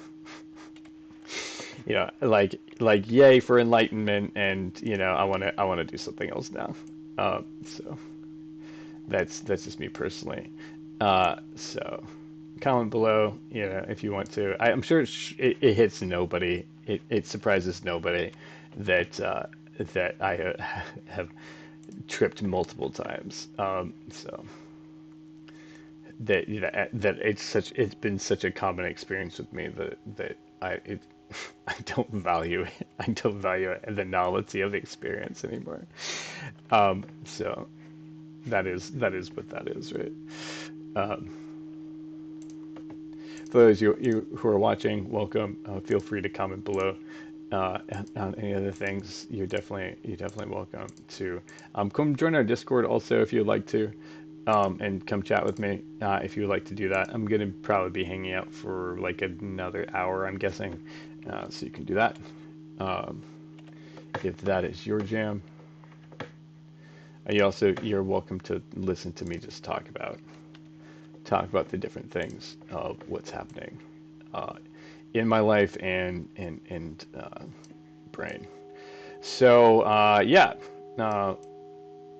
Speaker 1: like yay for enlightenment, and I want to do something else now. So that's just me personally. So comment below, if you want to. I'm sure it hits nobody. It surprises nobody that that I have tripped multiple times. So that it's been such a common experience with me that I it I don't value the novelty of the experience anymore. So that is what that is, right? Um, for those you who are watching, welcome. Feel free to comment below on any other things. You're definitely welcome to come join our Discord also if you'd like to, and come chat with me if you would like to do that. I'm gonna probably be hanging out for like another hour, I'm guessing, so you can do that um, if that is your jam. You're welcome to listen to me just talk about the different things of what's happening uh, in my life and brain. So yeah, uh,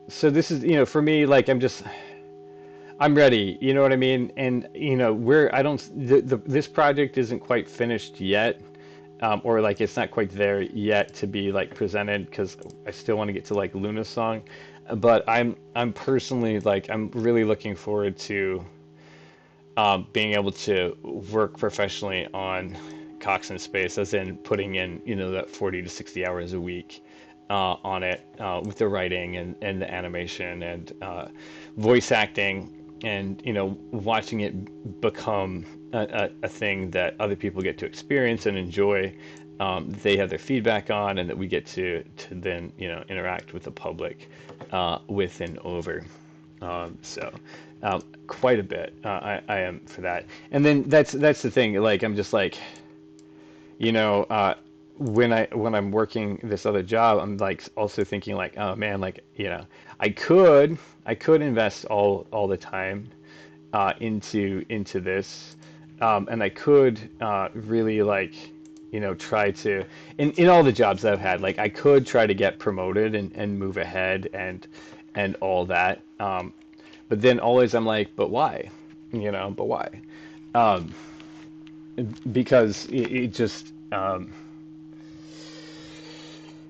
Speaker 1: so this is, for me, like, I'm ready. You know what I mean? And we're I don't this project isn't quite finished yet. Or like it's not quite there yet to be like presented because I still want to get to like Luna's song, but I'm personally like I'm really looking forward to being able to work professionally on Cox in Space, as in putting in, that 40 to 60 hours a week on it, with the writing and the animation and voice acting, and, watching it become a thing that other people get to experience and enjoy. They have their feedback on, and that we get to then, interact with the public with and over. So quite a bit. I am for that. And then that's the thing. Like I'm just like, you know, uh, when I'm working this other job, I'm like also thinking like, oh man, like I could invest all the time into this, and I could really like, try to in all the jobs that I've had, like I could try to get promoted and move ahead and all that. But then always I'm like, but why? But why? Um, because it just,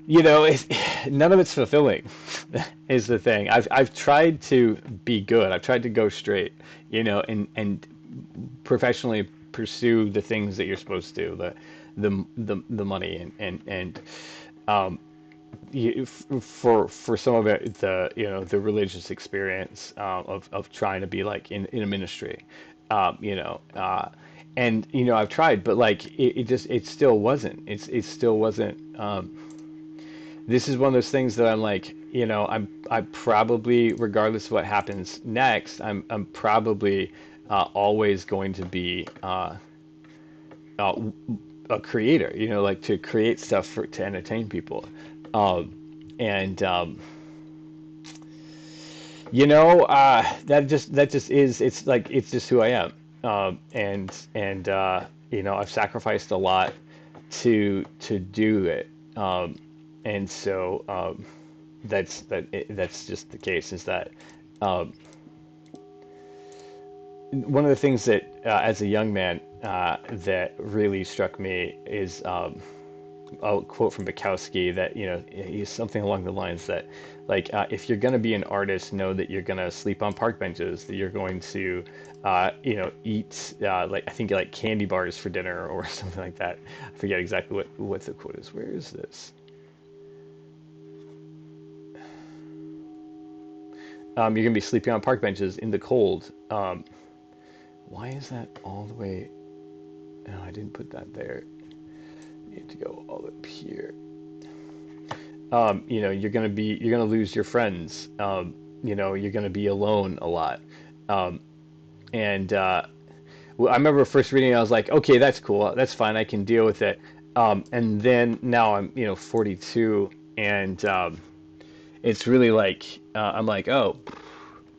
Speaker 1: it's, none of it's fulfilling, is the thing. I've tried to be good. I've tried to go straight, and professionally pursue the things that you're supposed to, the money and um, for some of it, the religious experience of trying to be like in a ministry, um, you know uh, and I've tried, but like it still wasn't, it still wasn't. This is one of those things that I'm like, I probably, regardless of what happens next, I'm probably always going to be uh, a creator, like to create stuff to entertain people. Um, and that just is, it's like it's just who I am. And I've sacrificed a lot to do it. And so that's just the case, is that um, one of the things that as a young man that really struck me is I'll quote from Bukowski that, he's something along the lines that, like, if you're going to be an artist, know that you're going to sleep on park benches, that you're going to, eat, like, I think like candy bars for dinner or something like that. I forget exactly what the quote is. Where is this? You're going to be sleeping on park benches in the cold. Why is that all the way? No, I didn't put that there. I need to go all up here. You're gonna lose your friends. You're gonna be alone a lot. Um, and well, I remember first reading, it, I was like, okay, that's cool, that's fine, I can deal with it. And then now I'm, 42, and it's really like I'm like, oh,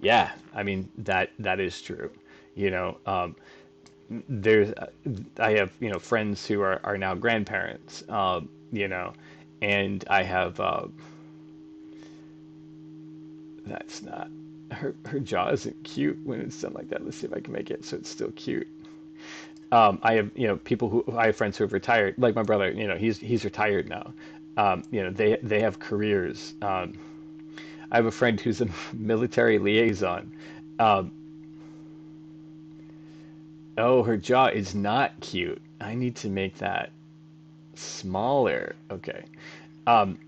Speaker 1: yeah, I mean that is true. You know, there's I have friends who are now grandparents. And I have that's not her jaw isn't cute when it's done like that. Let's see if I can make it so it's still cute. I have people who I have friends who have retired, like my brother. He's retired now. They have careers. I have a friend who's a military liaison. Um, oh, her jaw is not cute. I need to make that smaller. Okay. Um,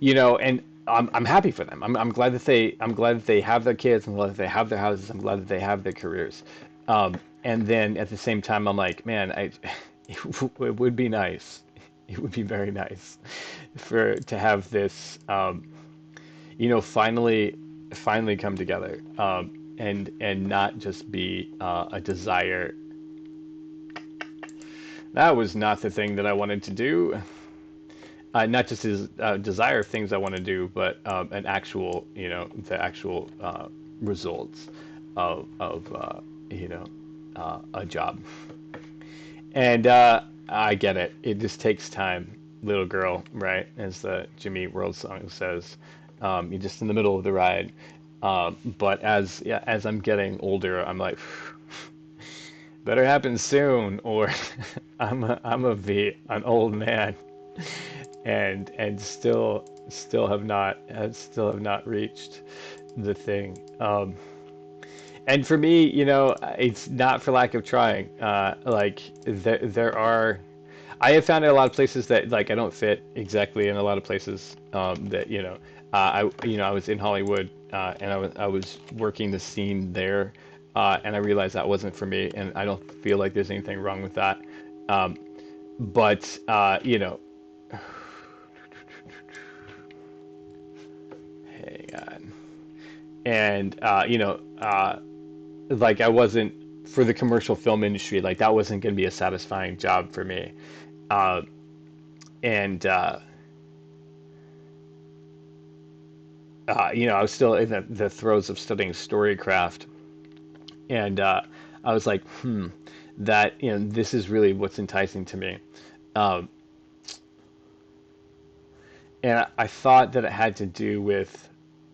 Speaker 1: and I'm happy for them. I'm glad that they have their kids. I'm glad that they have their houses. I'm glad that they have their careers. And then at the same time, I'm like, man, it would be nice. It would be very nice to have this, finally come together, and not just be a desire. That was not the thing that I wanted to do. Not just his desire of things I want to do, but the actual results of a job. And I get it. It just takes time, little girl, right? As the Jimmy World song says, you're just in the middle of the ride. But as I'm getting older, I'm like, better happen soon, or I'm be an old man, and still have not reached the thing. And for me, it's not for lack of trying. Like there are, I have found in a lot of places that like I don't fit exactly in a lot of places. That I was in Hollywood, and I was working the scene there, and I realized that wasn't for me, and I don't feel like there's anything wrong with that. Um, but hang on, and like I wasn't for the commercial film industry, like that wasn't going to be a satisfying job for me. Uh, and I was still in the throes of studying storycraft, and I was like, that this is really what's enticing to me. Um, and I thought that it had to do with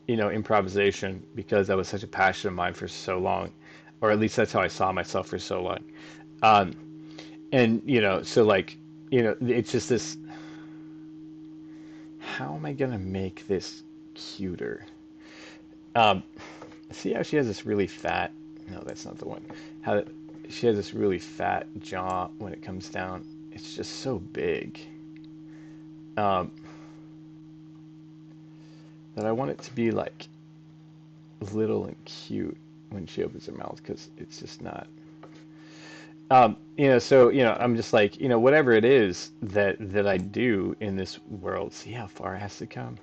Speaker 1: improvisation because that was such a passion of mine for so long, or at least that's how I saw myself for so long. Um, and so like it's just this. How am I gonna make this cuter? Um, See how she has this really fat. No, that's not the one. How she has this really fat jaw when it comes down. It's just so big. Um, that I want it to be like little and cute when she opens her mouth because it's just not. So I'm just like whatever it is that I do in this world. See how far it has to come,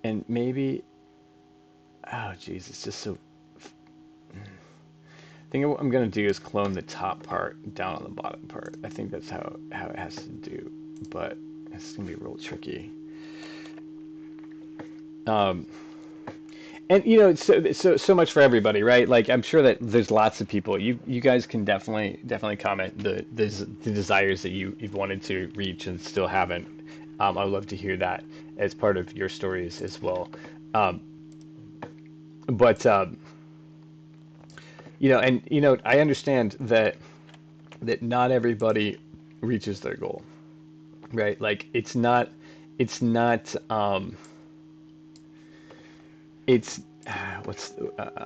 Speaker 1: and maybe. Oh, geez, it's just so. I think what I'm gonna do is clone the top part down on the bottom part. I think that's how it has to do, but it's gonna be real tricky. Um, and it's so much for everybody, right? Like I'm sure that there's lots of people. You guys can definitely comment the desires that you've wanted to reach and still haven't. I would love to hear that as part of your stories as well. Um, but and I understand that not everybody reaches their goal. right? Like it's not it's what's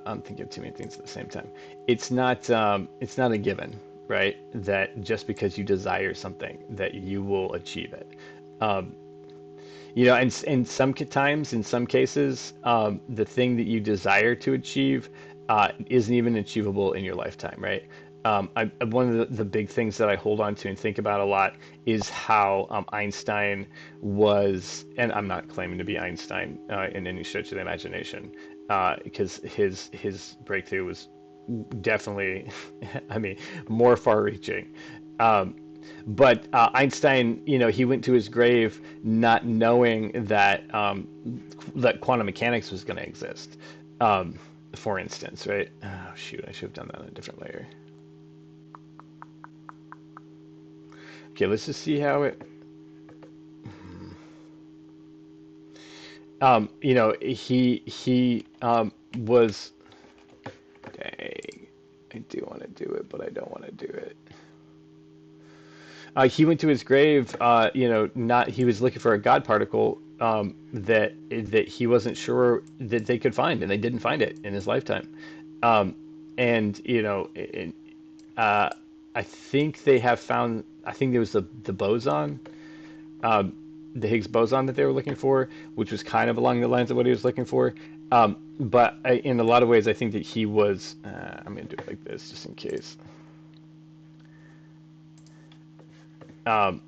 Speaker 1: I'm thinking of too many things at the same time. It's not a given, right? That just because you desire something that you will achieve it. Um, and in some times, in some cases, the thing that you desire to achieve isn't even achievable in your lifetime, right? One of the big things that I hold on to and think about a lot is how Einstein was, and I'm not claiming to be Einstein in any stretch of the imagination, because his breakthrough was definitely, I mean, more far-reaching. Um, but Einstein, he went to his grave not knowing that quantum mechanics was going to exist. Um, for instance, right? Oh, shoot, I should have done that on a different layer. Okay, let's just see how it. He was. Dang, I do want to do it, but I don't want to do it. He went to his grave, not he was looking for a God particle that he wasn't sure that they could find, and they didn't find it in his lifetime. Um, and uh, I think they have found. I think there was the boson, um, the Higgs boson that they were looking for, which was kind of along the lines of what he was looking for. But in a lot of ways, I think that he was. I'm going to do it like this, just in case. Um,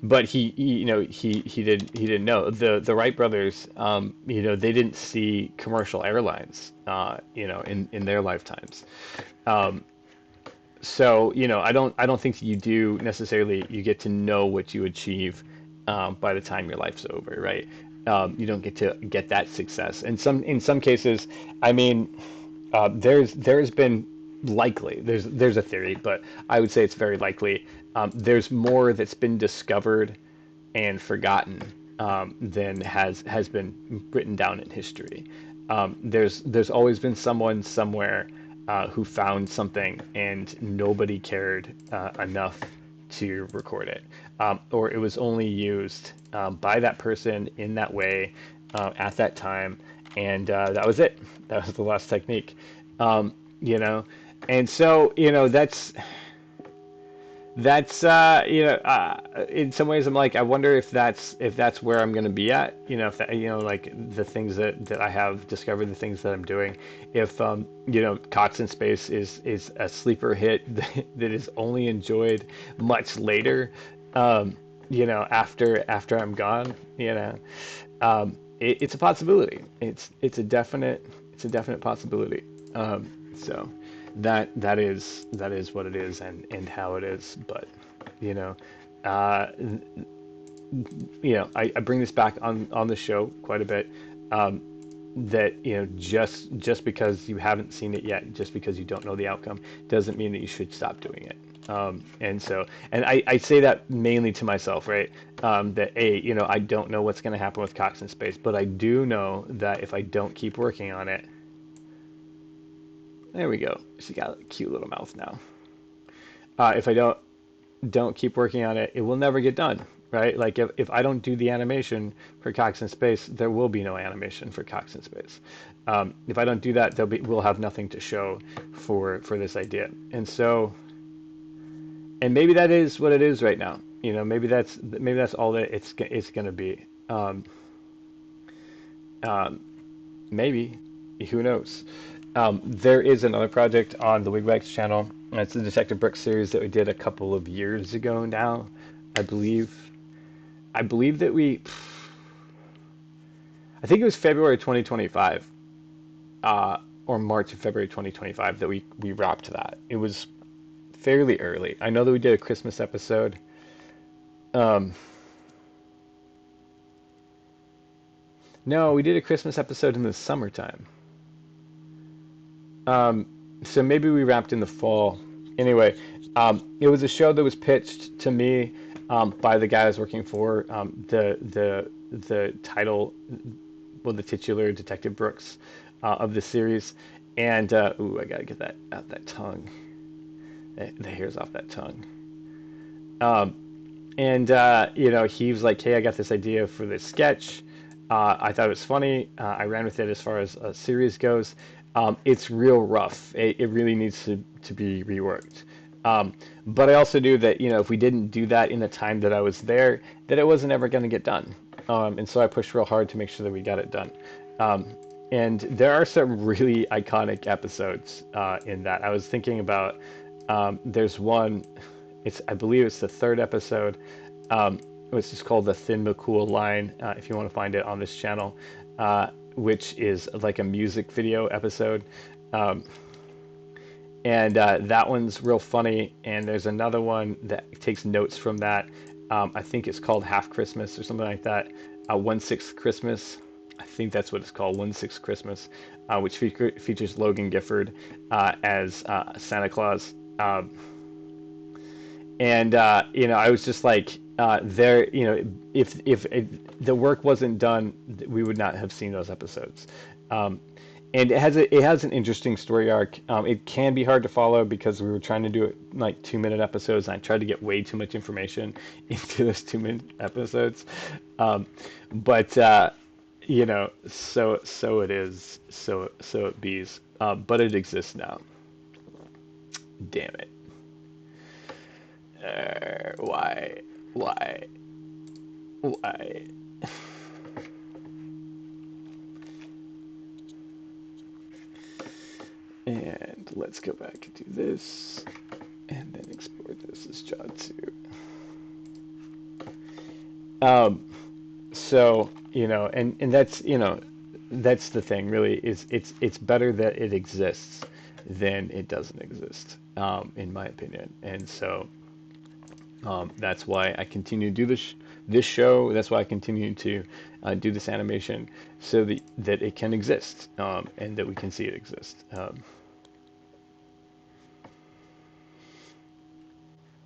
Speaker 1: but he didn't know the Wright brothers. They didn't see commercial airlines. In their lifetimes. Um, so I don't think that you do necessarily you get to know what you achieve by the time your life's over, right? You don't get to get that success. And in some cases, I mean, there's been likely there's a theory, but I would say it's very likely. There's more that's been discovered and forgotten than has been written down in history. There's always been someone somewhere who found something and nobody cared enough to record it, or it was only used by that person in that way at that time, and that was it. That was the last technique, um, you know. And so that's in some ways I'm like I wonder if that's where I'm going to be at, if that, like the things that I have discovered, the things that I'm doing, if Cox in Space is a sleeper hit that is only enjoyed much later, after I'm gone, it's a possibility. It's a definite possibility. So that is what it is, and how it is. But you know, uh, I bring this back on the show quite a bit. Um, that just because you haven't seen it yet, just because you don't know the outcome, doesn't mean that you should stop doing it. And I say that mainly to myself, right? That I don't know what's going to happen with Cox in Space, but I do know that if I don't keep working on it, there we go. She got a cute little mouth now. If I don't keep working on it, it will never get done, right? Like if I don't do the animation for Cox in Space, there will be no animation for Cox in Space. If I don't do that, we'll have nothing to show for this idea. And maybe that is what it is right now. Maybe that's all that it's going to be. Um, Maybe, who knows? There is another project on the Wigwags channel. It's the Detective Brooks series that we did a couple of years ago now, I believe. I believe that I think it was February 2025, or March of February 2025 that we wrapped that. It was fairly early. I know that we did a Christmas episode. Um, no, we did a Christmas episode in the summertime. Um, so maybe we wrapped in the fall. Anyway, it was a show that was pitched to me by the guy I was working for. The title, well, the titular Detective Brooks of the series, and I gotta get that out that tongue, the hairs off that tongue. Um, And he was like, "Hey, I got this idea for this sketch. I thought it was funny. I ran with it as far as a series goes. It's real rough. It really needs to be reworked." But I also knew that if we didn't do that in the time that I was there, that it wasn't ever going to get done. And so I pushed real hard to make sure that we got it done. Um, and there are some really iconic episodes in that. I was thinking about there's one. I believe it's the third episode. Which is called the Thin McCool line. If you want to find it on this channel, which is like a music video episode. Um, and that one's real funny. And there's another one that takes notes from that. I think it's called Half Christmas or something like that. 1/6 Christmas. I think that's what it's called, 1/6 Christmas, which features Logan Gifford as Santa Claus. And I was just like, there, if the work wasn't done, we would not have seen those episodes. Um, and it has an interesting story arc. It can be hard to follow because we were trying to do it like 2-minute episodes, and I tried to get way too much information into those 2-minute episodes. But so it is, so it bees. But it exists now. Damn it. Why? Why? Why? And let's go back and do this, and then export this as John 2. So, and that's the thing, really, is it's better that it exists than it doesn't exist, in my opinion. And so that's why I continue to do this show. That's why I continue to do this animation, so that it can exist, and that we can see it exist.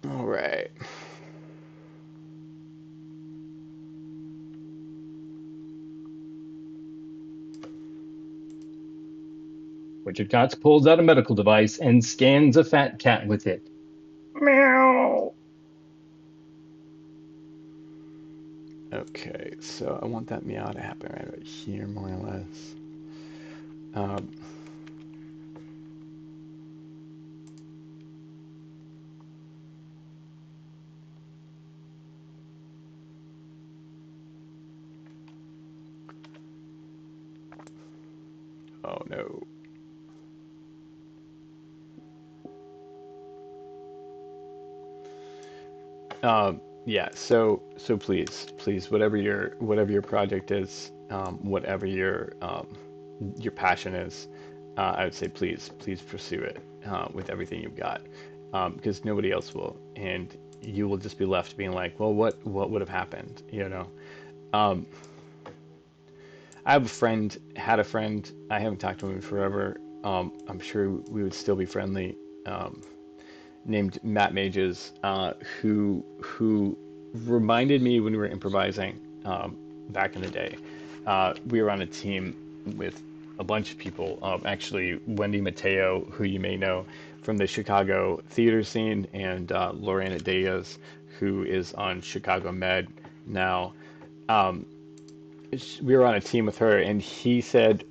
Speaker 1: All right.
Speaker 2: Richard Kotz pulls out a medical device and scans a fat cat with it. Meow.
Speaker 1: Okay, so I want that meow to happen right here, more or less. Um, oh no. Yeah, so please, whatever your project is, whatever your passion is, I would say please pursue it with everything you've got, because nobody else will, and you will just be left being like, well, what would have happened, Um, I have a friend, had a friend. I haven't talked to him in forever. I'm sure we would still be friendly. Named Matt Mages, who reminded me when we were improvising back in the day. We were on a team with a bunch of people. Actually, Wendy Mateo, who you may know from the Chicago theater scene, and Lorena Diaz, who is on Chicago Med now. Um, we were on a team with her, and he said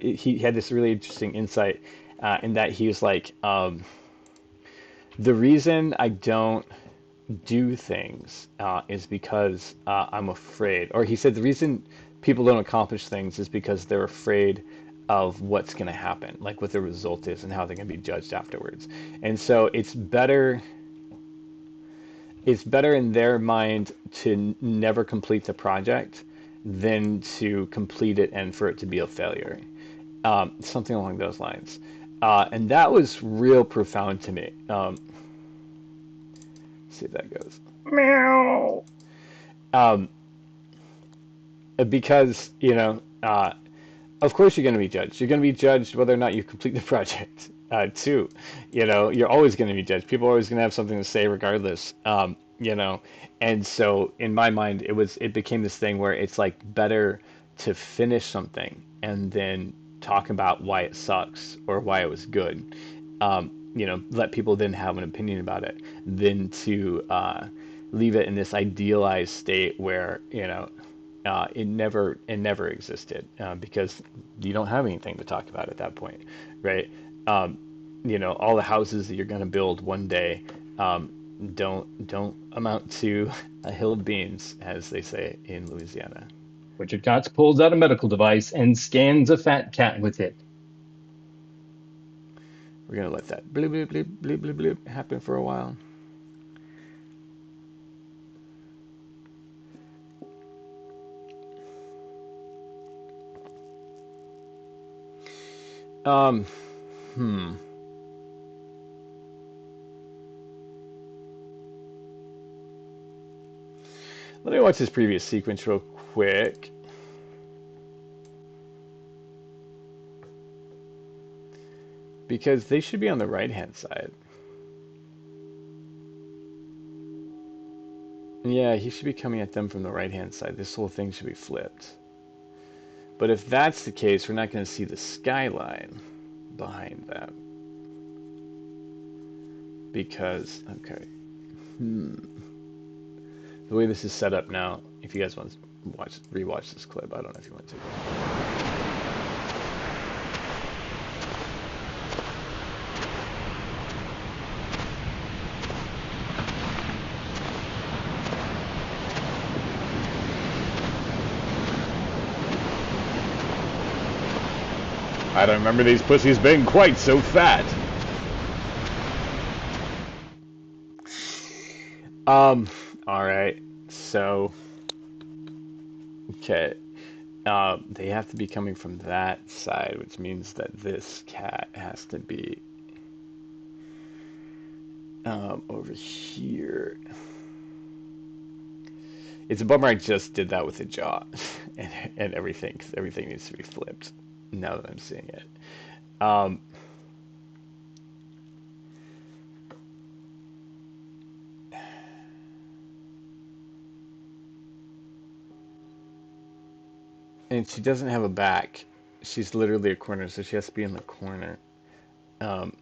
Speaker 1: he had this really interesting insight, in that he was like, the reason I don't do things is because I'm afraid. Or he said the reason people don't accomplish things is because they're afraid of what's going to happen, like what the result is and how they're going to be judged afterwards. And so it's better in their mind to never complete the project than to complete it and for it to be a failure. Something along those lines. And that was real profound to me. See if that goes.
Speaker 2: Meow.
Speaker 1: Um, because, of course you're going to be judged. You're going to be judged whether or not you complete the project, too. You're always going to be judged. People are always going to have something to say regardless. And so in my mind, it became this thing where it's like better to finish something and then talk about why it sucks or why it was good. Let people then have an opinion about it than to leave it in this idealized state where, it never existed, because you don't have anything to talk about at that point, right? Um, all the houses that you're going to build one day, um, don't amount to a hill of beans, as they say in Louisiana.
Speaker 2: Richard Cox pulls out a medical device and scans a fat cat with it.
Speaker 1: We're gonna let that bloop bloop bloop bloop bloop bloop happen for a while. Um, hmm. Let me watch this previous sequence real quick. Because they should be on the right-hand side. Yeah, he should be coming at them from the right-hand side. This whole thing should be flipped. But if that's the case, we're not going to see the skyline behind them. Because, okay. The way this is set up now, if you guys want to rewatch this clip, I don't know if you want to. I don't remember these pussies being quite so fat. All right. So, okay. They have to be coming from that side, which means that this cat has to be over here. It's a bummer I just did that with the jaw and everything, 'cause everything needs to be flipped now that I'm seeing it. Um, and she doesn't have a back. She's literally a corner, so she has to be in the corner. Um,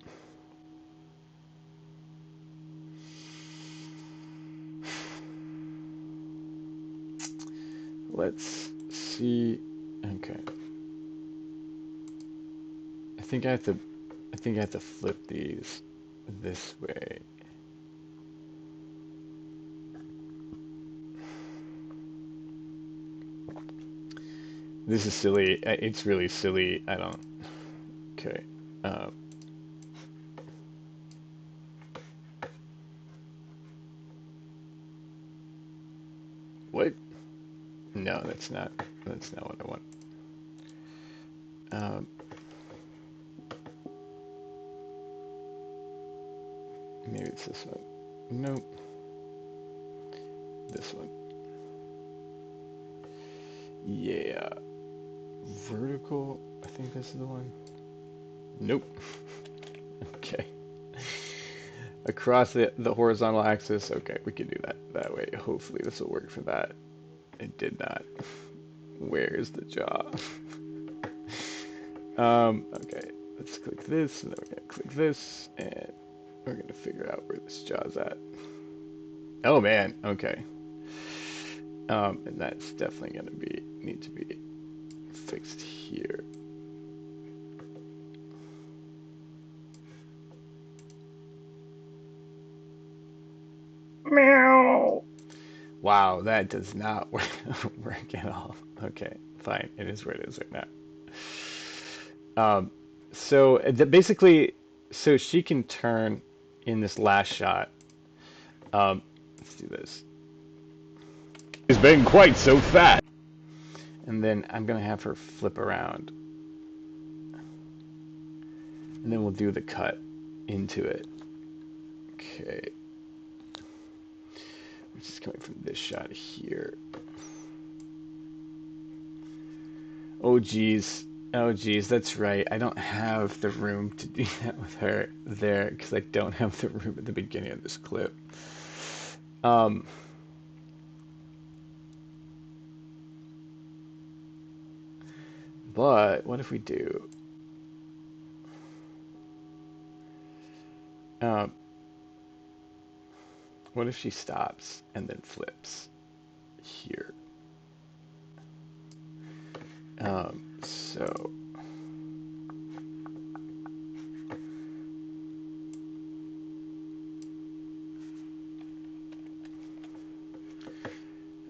Speaker 1: let's see. Okay. I think I have to I think I have to flip these this way. This is silly. It's really silly. I don't. Okay. Uh, what? No, that's not. That's not what I want. Um, maybe it's this one. Nope. This one. Yeah. Vertical. I think this is the one. Nope. Okay. Across the horizontal axis. Okay, we can do that way. Hopefully this will work for that. It did not. Where's the jaw? Okay. Let's click this, and then we're gonna click this, and we're gonna figure out where this jaw's at. Oh man. Okay. And that's definitely gonna need to be fixed here.
Speaker 2: Meow.
Speaker 1: Wow, that does not work at all. Okay, fine. It is where it is right now. So basically, so she can turn in this last shot. Let's do this. She's been quite so fat. And then I'm gonna have her flip around. And then we'll do the cut into it. Okay. Which is coming from this shot here. Oh geez. Oh geez, that's right. I don't have the room to do that with her there because I don't have the room at the beginning of this clip. Um, but what if we do? Um, What if she stops and then flips here? So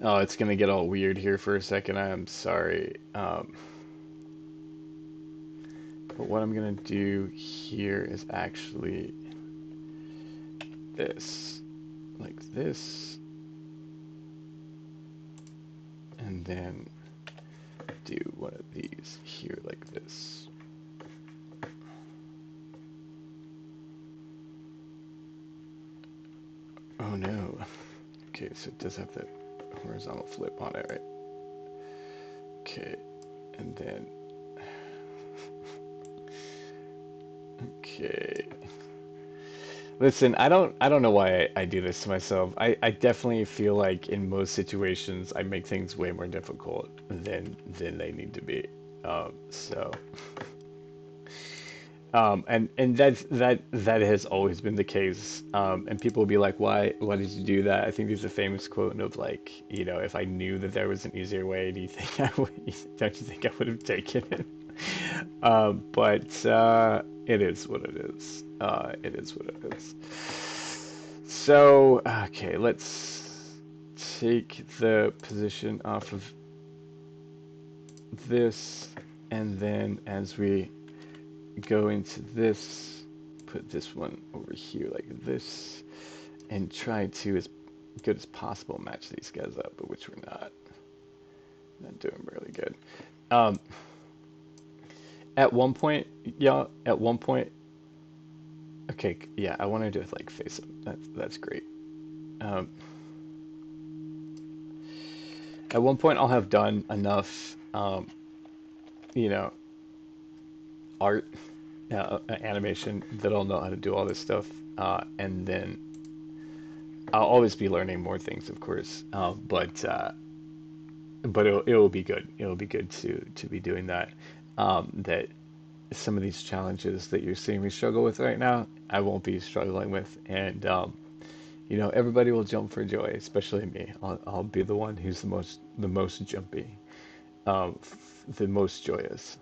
Speaker 1: oh, it's gonna get all weird here for a second. I am sorry. But what I'm gonna do here is actually this, like this, and then do one of these here like this. Oh no. Okay, so it does have the horizontal flip on it, right? Okay, and then, okay. Listen, I don't know why I do this to myself. I definitely feel like in most situations I make things way more difficult than they need to be. So and that has always been the case. And people will be like, why did you do that? I think there's a famous quote of like, if I knew that there was an easier way, do you think I would, don't you think I would have taken it? But it is what it is. It is what it is. So, okay, let's take the position off of this, and then as we go into this, put this one over here like this, and try to, as good as possible, match these guys up, but which we're not doing really good. Um, at one point, yeah, at one point, okay, yeah, I want to do it like face up. That's great. Um, at one point, I'll have done enough, you know, art, animation that I'll know how to do all this stuff, and then I'll always be learning more things, of course. But it'll be good. It'll be good to be doing that. That some of these challenges that you're seeing me struggle with right now, I won't be struggling with, and everybody will jump for joy, especially me. I'll be the one who's the most jumpy, the most joyous.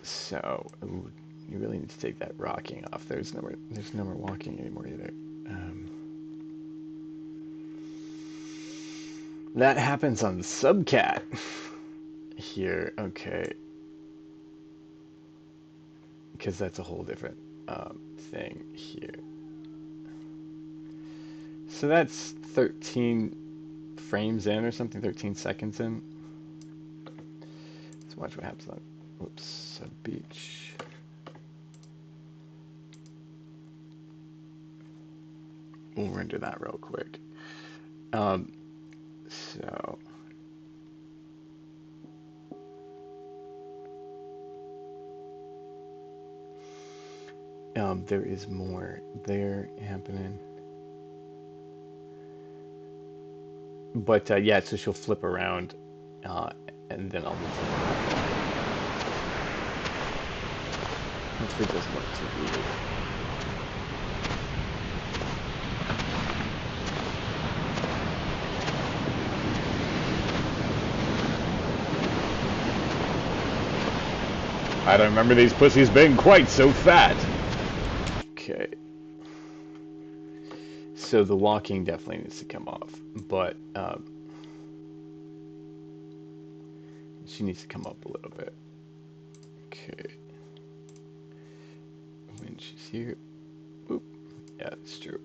Speaker 1: So ooh, you really need to take that rocking off. There's no more walking anymore either. Um, that happens on Subcat here. Okay, because that's a whole different thing here. So that's 13 frames in or something, 13 seconds in. Let's watch what happens on, whoops, Sub Beach. We'll render that real quick. Um, so, there is more there happening. But yeah, so she'll flip around, uh, and then I'll move her. Hopefully it doesn't look too weird. I don't remember these pussies being quite so fat. Okay. So the walking definitely needs to come off, but she needs to come up a little bit. Okay. When she's here. Oop. Yeah, that's true.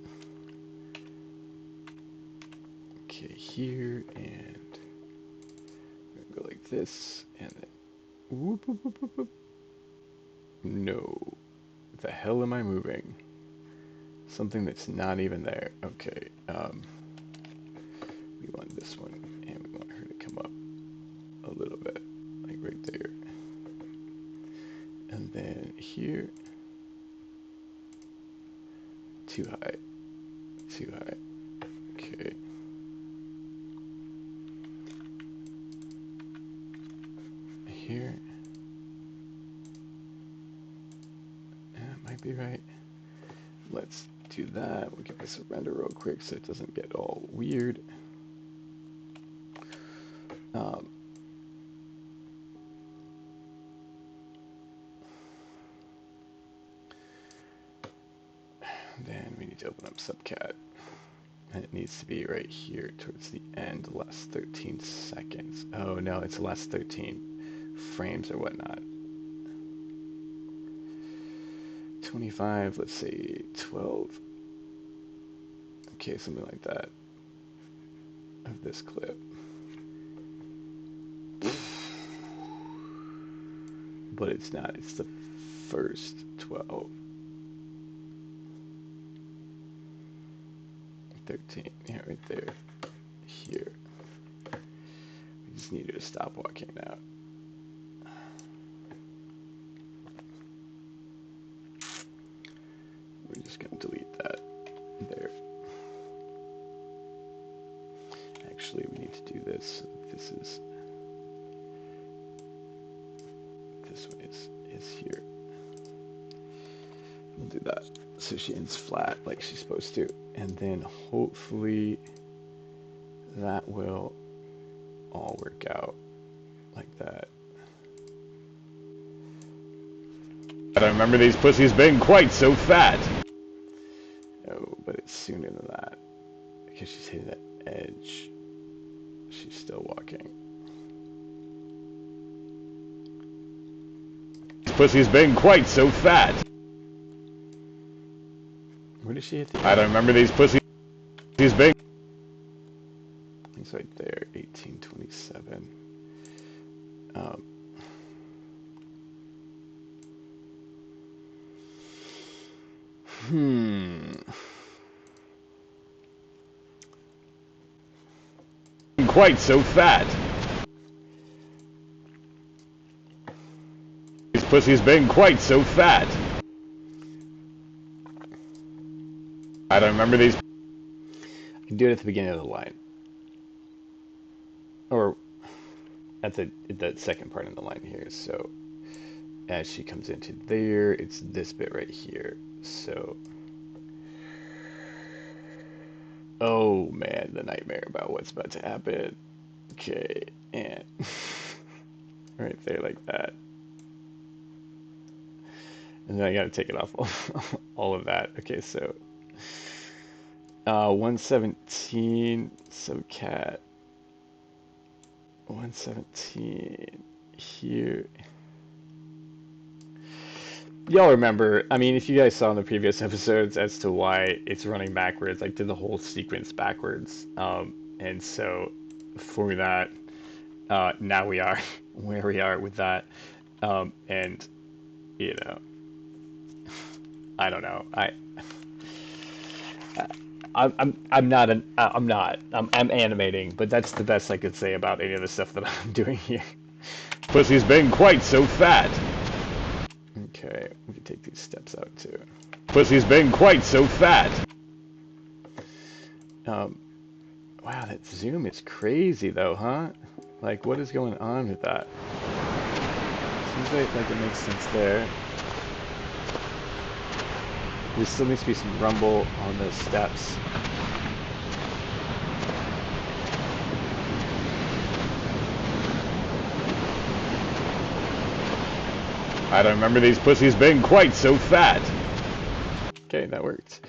Speaker 1: Okay, here, and we're gonna go like this, and then whoop, whoop, whoop, whoop, whoop. No. The hell am I moving? Something that's not even there. Okay. We want this one, and we want her to come up a little bit, like right there. And then here. Too high. Too high. Okay. Here. That might be right. Let's do that. We'll give this a render real quick so it doesn't get all weird. Um, then we need to open up Subcat. And it needs to be right here towards the end, the last 13 seconds. Oh no, it's the last 13 frames or whatnot. 25, let's say 12. Okay, something like that of this clip. But it's not, it's the first 12. 13, yeah, right there, here. We just need to stop walking now. We're just going to delete that there. Actually, we need to do this. This one is here. We'll do that so she ends flat like she's supposed to, and then hopefully that will all work out like that. I don't remember these pussies being quite so fat. Oh, but it's sooner than that because she's hitting that edge. She's still walking. These pussies being quite so fat. Where did she hit the... I don't remember these pussies being... It's right there, 1827. Quite so fat. These pussies being quite so fat. I don't remember these. I can do it at the beginning of the line. Or at the second part of the line here. So as she comes into there, it's this bit right here. So, oh man, the nightmare about what's about to happen. Okay, and right there like that. And then I gotta take it off all of that. Okay, so 117 subcat 117 here. Y'all remember, I mean, if you guys saw in the previous episodes as to why it's running backwards, I did the whole sequence backwards. And so for that, now we are where we are with that. And, you know, I don't know. I'm animating, but that's the best I could say about any of the stuff that I'm doing here. Pussy's been quite so fat. Okay, we can take these steps out too. Pussy's been quite so fat. Wow, that zoom is crazy though, huh? Like, what is going on with that? Seems like it makes sense there. There still needs to be some rumble on those steps. I don't remember these pussies being quite so fat. Okay, that worked.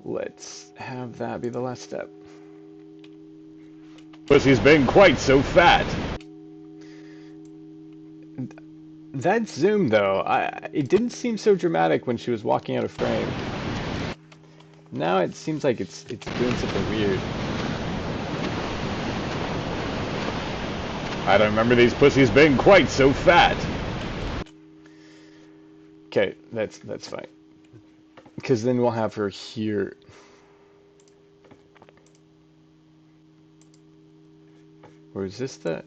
Speaker 1: Let's have that be the last step. Pussy's been quite so fat. That zoom, though, it didn't seem so dramatic when she was walking out of frame. Now it seems like it's doing something weird. I don't remember these pussies being quite so fat. Okay, that's fine. Because then we'll have her here. Or is this the...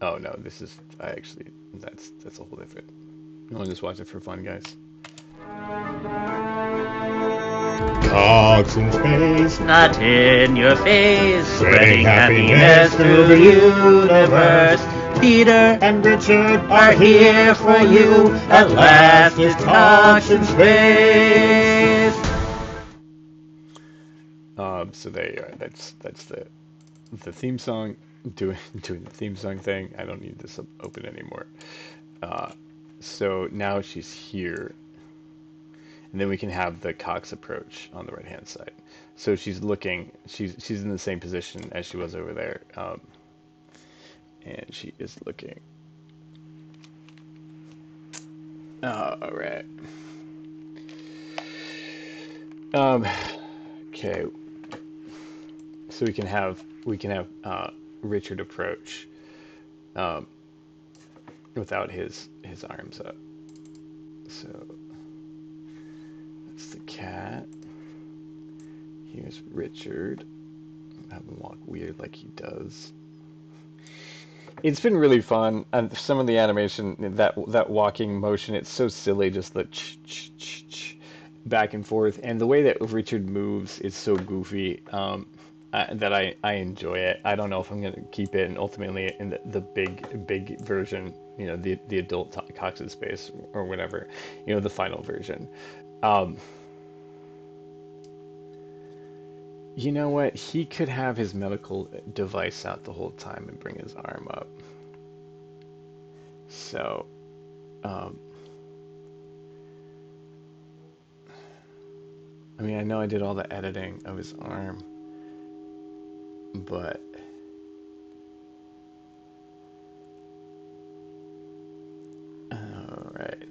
Speaker 1: Oh no, this is... That's a whole different... I'll just watch it for fun, guys.
Speaker 2: Cogs in space,
Speaker 3: Not in your face,
Speaker 2: spreading
Speaker 3: spreading
Speaker 2: happiness
Speaker 3: happiness through the universe. Peter
Speaker 2: and Richard
Speaker 3: are here for you. At last, it's Cox in space.
Speaker 1: So there you are. That's the theme song. Doing the theme song thing. I don't need this open anymore. Uh, so now she's here, and then we can have the Cox approach on the right hand side. So she's looking. She's in the same position as she was over there, and she is looking. All right. Um, okay. So we can have Richard approach um, without his arms up. So that's the cat. Here's Richard. Have him walk weird like he does. It's been really fun, and some of the animation, that walking motion, it's so silly, just the back and forth, and the way that Richard moves is so goofy that I enjoy it. I don't know if I'm gonna keep it, and ultimately in the big version, the adult Cox in Space or whatever, the final version. Um, you know what? He could have his medical device out the whole time and bring his arm up. So, um, I mean, I know I did all the editing of his arm, but all right.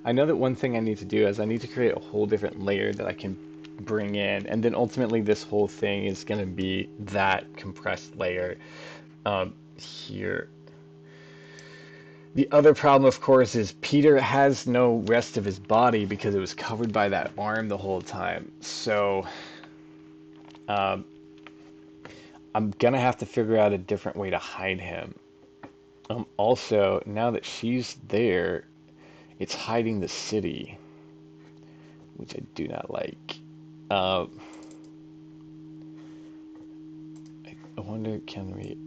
Speaker 1: I know that one thing I need to do is I need to create a whole different layer that I can bring in, and then ultimately this whole thing is going to be that compressed layer here. The other problem, of course, is Peter has no rest of his body because it was covered by that arm the whole time. So, um, I'm gonna have to figure out a different way to hide him. Also, now that she's there, it's hiding the city, which I do not like. Um, I wonder, can we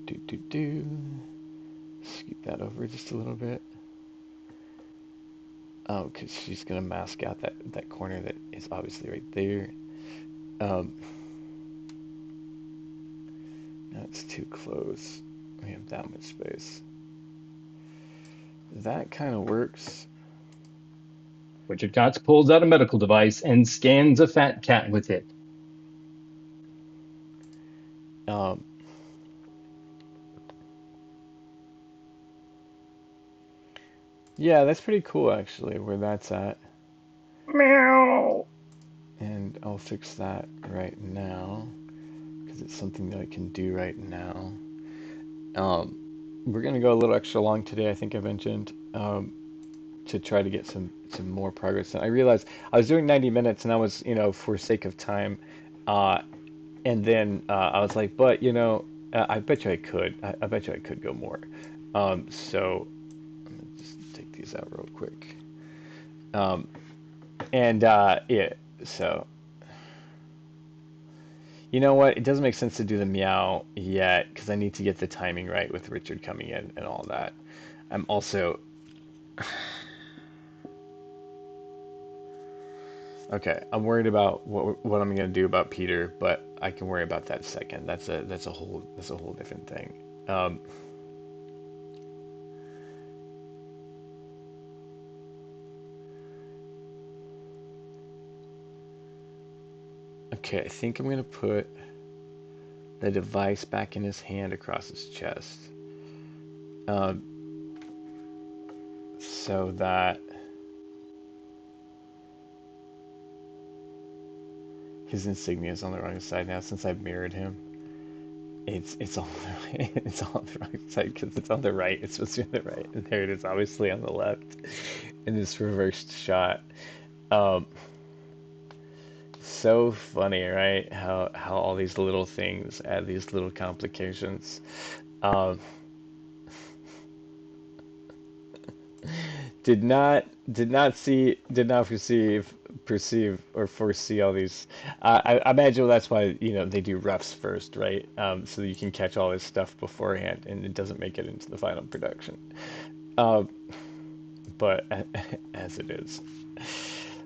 Speaker 1: do scoot that over just a little bit? Oh, because she's gonna mask out that corner that is obviously right there. Um, that's too close. We have that much space. That kind of works.
Speaker 2: Richard Cox pulls out a medical device and scans a fat cat with it.
Speaker 1: Um, yeah, that's pretty cool actually, where that's at.
Speaker 2: Meow.
Speaker 1: And I'll fix that right now because it's something that I can do right now. Um, we're gonna go a little extra long today, I think I mentioned, to try to get some more progress. And I realized I was doing 90 minutes, and that was, for sake of time. Uh, and then I was like, but I bet you I could. I bet you I could go more. So let me just take these out real quick. Um, and yeah, so you know what? It doesn't make sense to do the meow yet because I need to get the timing right with Richard coming in and all that. I'm also okay. I'm worried about what I'm gonna do about Peter, but I can worry about that second. That's a whole different thing. Um, okay, I think I'm gonna put the device back in his hand across his chest, um, so that his insignia is on the wrong side now. Since I've mirrored him, it's on the it's on the wrong side because it's on the right. It's supposed to be on the right, and there it is, obviously on the left in this reversed shot. Um, so funny, right? How all these little things add these little complications. Um, did not did not perceive or foresee all these. I imagine that's why, they do roughs first, right? So that you can catch all this stuff beforehand, and it doesn't make it into the final production. Um, but as it is,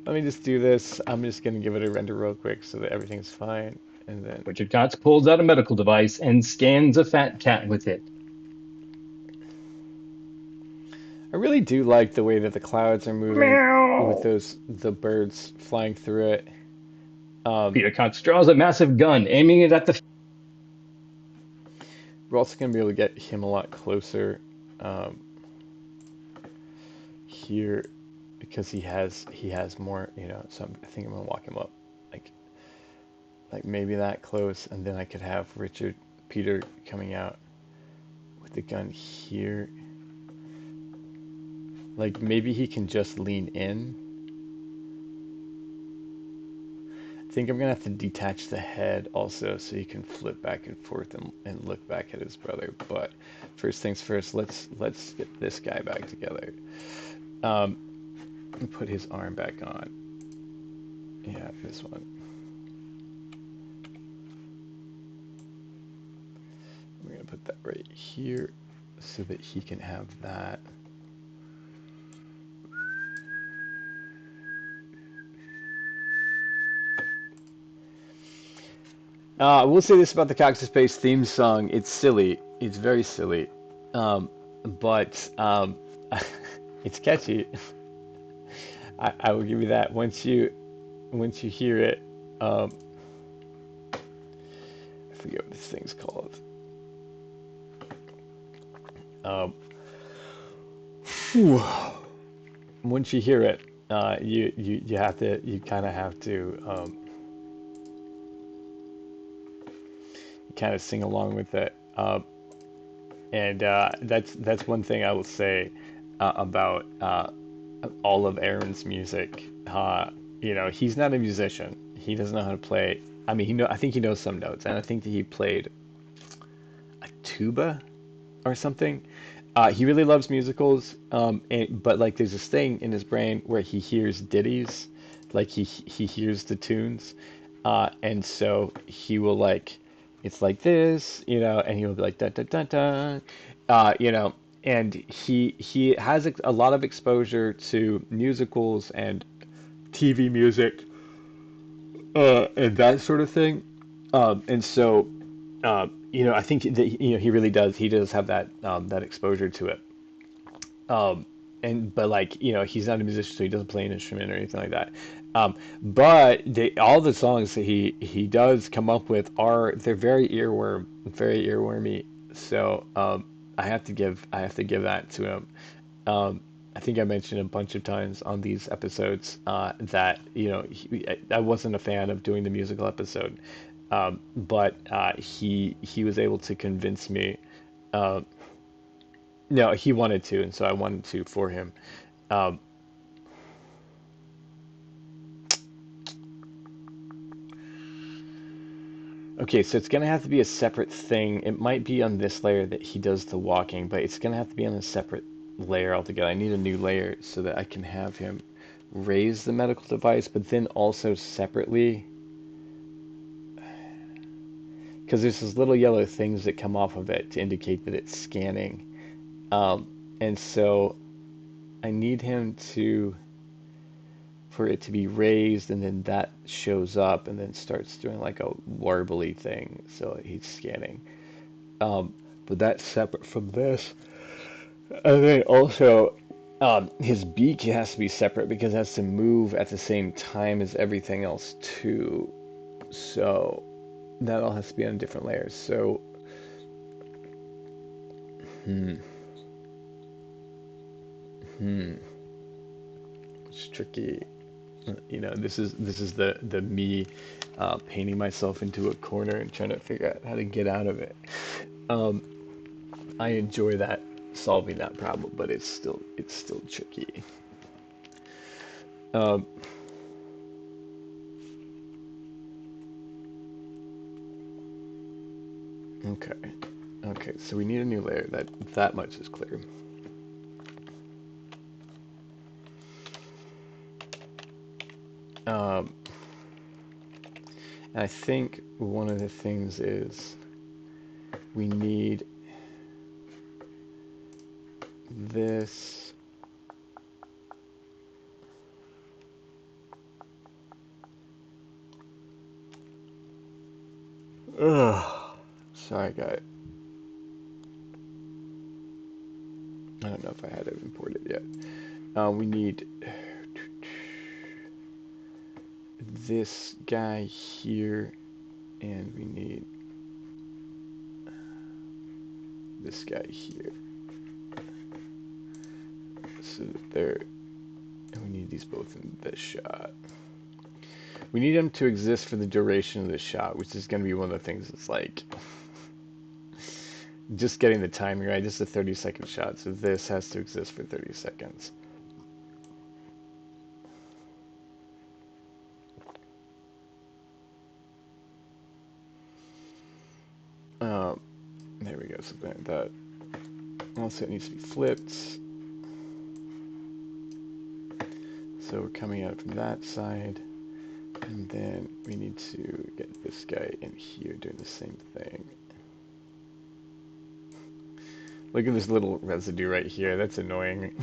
Speaker 1: let me just do this. I'm just gonna give it a render real quick so that everything's fine, and then
Speaker 2: Richard Cox pulls out a medical device and scans a fat cat with it.
Speaker 1: I really do like the way that the clouds are moving with
Speaker 2: Meow.
Speaker 1: the birds flying through it. Um,
Speaker 2: Peter Cox draws a massive gun, aiming it at the.
Speaker 1: we're also gonna be able to get him a lot closer um, here because he has more, So I think I'm gonna walk him up like maybe that close, and then I could have Peter coming out with the gun here. Like maybe he can just lean in. I think I'm gonna have to detach the head also so he can flip back and forth and look back at his brother. But first things first, let's get this guy back together. Um, and put his arm back on. Yeah, this one. We're gonna put that right here so that he can have that. I will say this about the Cox Space theme song. It's silly. It's very silly. Um, but it's catchy. I will give you that. Once you hear it, um, I forget what this thing's called. Um, Phew. Once you hear it, you kind of have to kind of sing along with it. And that's one thing I will say about all of Aaron's music. He's not a musician. He doesn't know how to play. I mean, I think he knows some notes, and I think that he played a tuba or something. He really loves musicals, but like there's this thing in his brain where he hears ditties, like he hears the tunes, and so he will it's like this, and he will be like da da da da, uh, you know, and he has a lot of exposure to musicals and TV music, and that sort of thing, and so I think that he really does. He does have that exposure to it. Um, and but he's not a musician, so he doesn't play an instrument or anything like that. But all the songs that he does come up with they're very earwormy. So I have to give that to him. I think I mentioned a bunch of times on these episodes that I wasn't a fan of doing the musical episode, but he was able to convince me. Uh, no, he wanted to, and so I wanted to for him. Um, okay, so it's gonna have to be a separate thing. It might be on this layer that he does the walking, but it's gonna have to be on a separate layer altogether. I need a new layer so that I can have him raise the medical device, but then also separately, because there's these little yellow things that come off of it to indicate that it's scanning. Um, and so I need him for it to be raised, and then that shows up and then starts doing like a warbly thing. So he's scanning. Um, but that's separate from this. And then also, his beak has to be separate because it has to move at the same time as everything else too. So that all has to be on different layers. So, hmm, hmm, it's tricky. This is the me painting myself into a corner and trying to figure out how to get out of it. Um, I enjoy that solving that problem, but it's still tricky. Um, okay, okay. So we need a new layer. That much is clear. Um, and I think one of the things is we need this. Ugh. Sorry, guys. I don't know if I had it imported yet. We need this guy here, and we need this guy here. So that they're, and we need these both in this shot. We need them to exist for the duration of the shot, which is going to be one of the things that's like just getting the timing right. Just a 30-second shot, so this has to exist for 30 seconds. Um, there we go, something like that. Also, it needs to be flipped. So we're coming out from that side, and then we need to get this guy in here doing the same thing. Look at this little residue right here. That's annoying.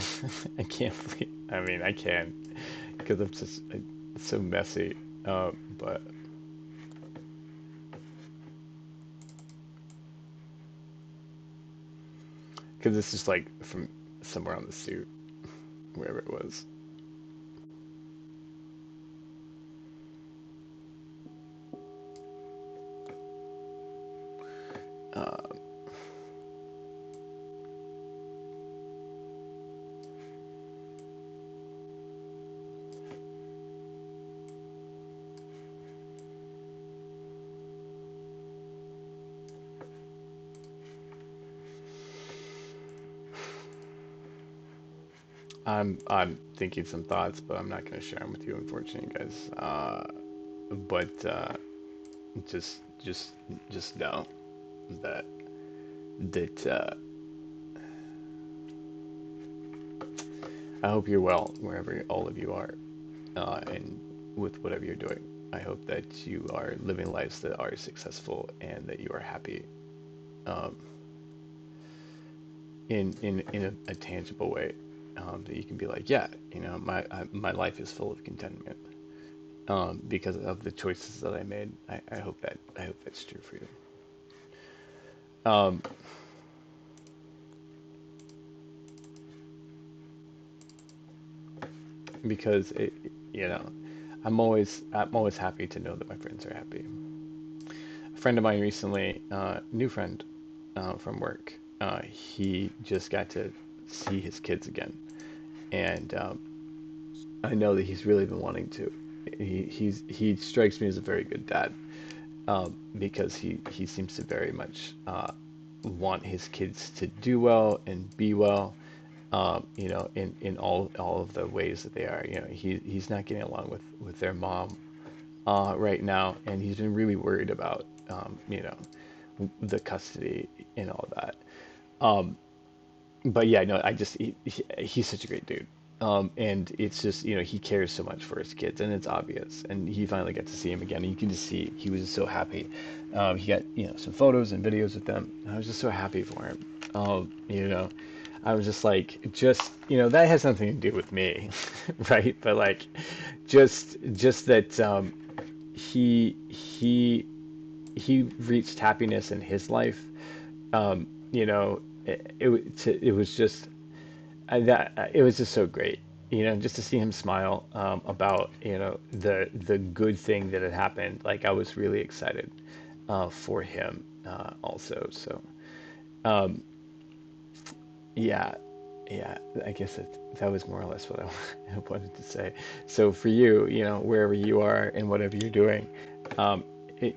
Speaker 1: I can't believe, I mean, I can, because I'm just, it's so messy. But because this is like from somewhere on the suit, wherever it was. Uh, I'm thinking some thoughts, but I'm not going to share them with you, unfortunately, guys. But just just just know that that I hope you're well wherever all of you are, and with whatever you're doing. I hope that you are living lives that are successful and that you are happy, um, in a tangible way, that you can be like, yeah, my life is full of contentment, because of the choices that I made. I hope that's true for you. Um, because you know, I'm always happy to know that my friends are happy. A friend of mine recently, new friend, from work, he just got to see his kids again, and I know that he's really been wanting to. He strikes me as a very good dad, because he seems to very much want his kids to do well and be well, in all of the ways that they are. He's not getting along with their mom, right now, and he's been really worried about, the custody and all that. Um, but yeah, no, he's such a great dude. And it's just, he cares so much for his kids, and it's obvious. And he finally got to see him again. And you can just see he was just so happy. He got, some photos and videos with them. And I was just so happy for him. I was just like, that has nothing to do with me, right? But like, just that, he reached happiness in his life. Um, it was just, it was just so great, just to see him smile, about, the good thing that had happened. Like, I was really excited, for him, also. So, um, yeah, yeah, I guess that was more or less what I I wanted to say. So for you, wherever you are and whatever you're doing, um,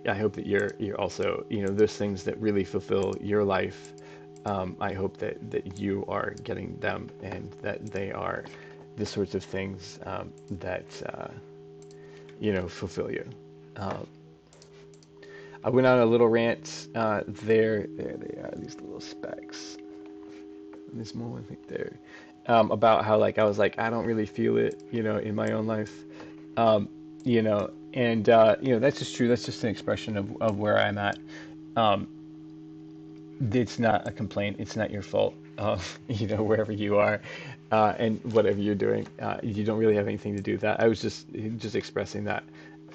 Speaker 1: I hope that you're also, those things that really fulfill your life. I hope that you are getting them, and that they are the sorts of things, that, fulfill you. Um, I went on a little rant. There they are, these little specks. There's more, I think, there. About how, like, I was like, I don't really feel it, in my own life. Um, And that's just true. That's just an expression of where I'm at. Um, it's not a complaint. It's not your fault. Wherever you are, and whatever you're doing, you don't really have anything to do with that. I was just expressing that,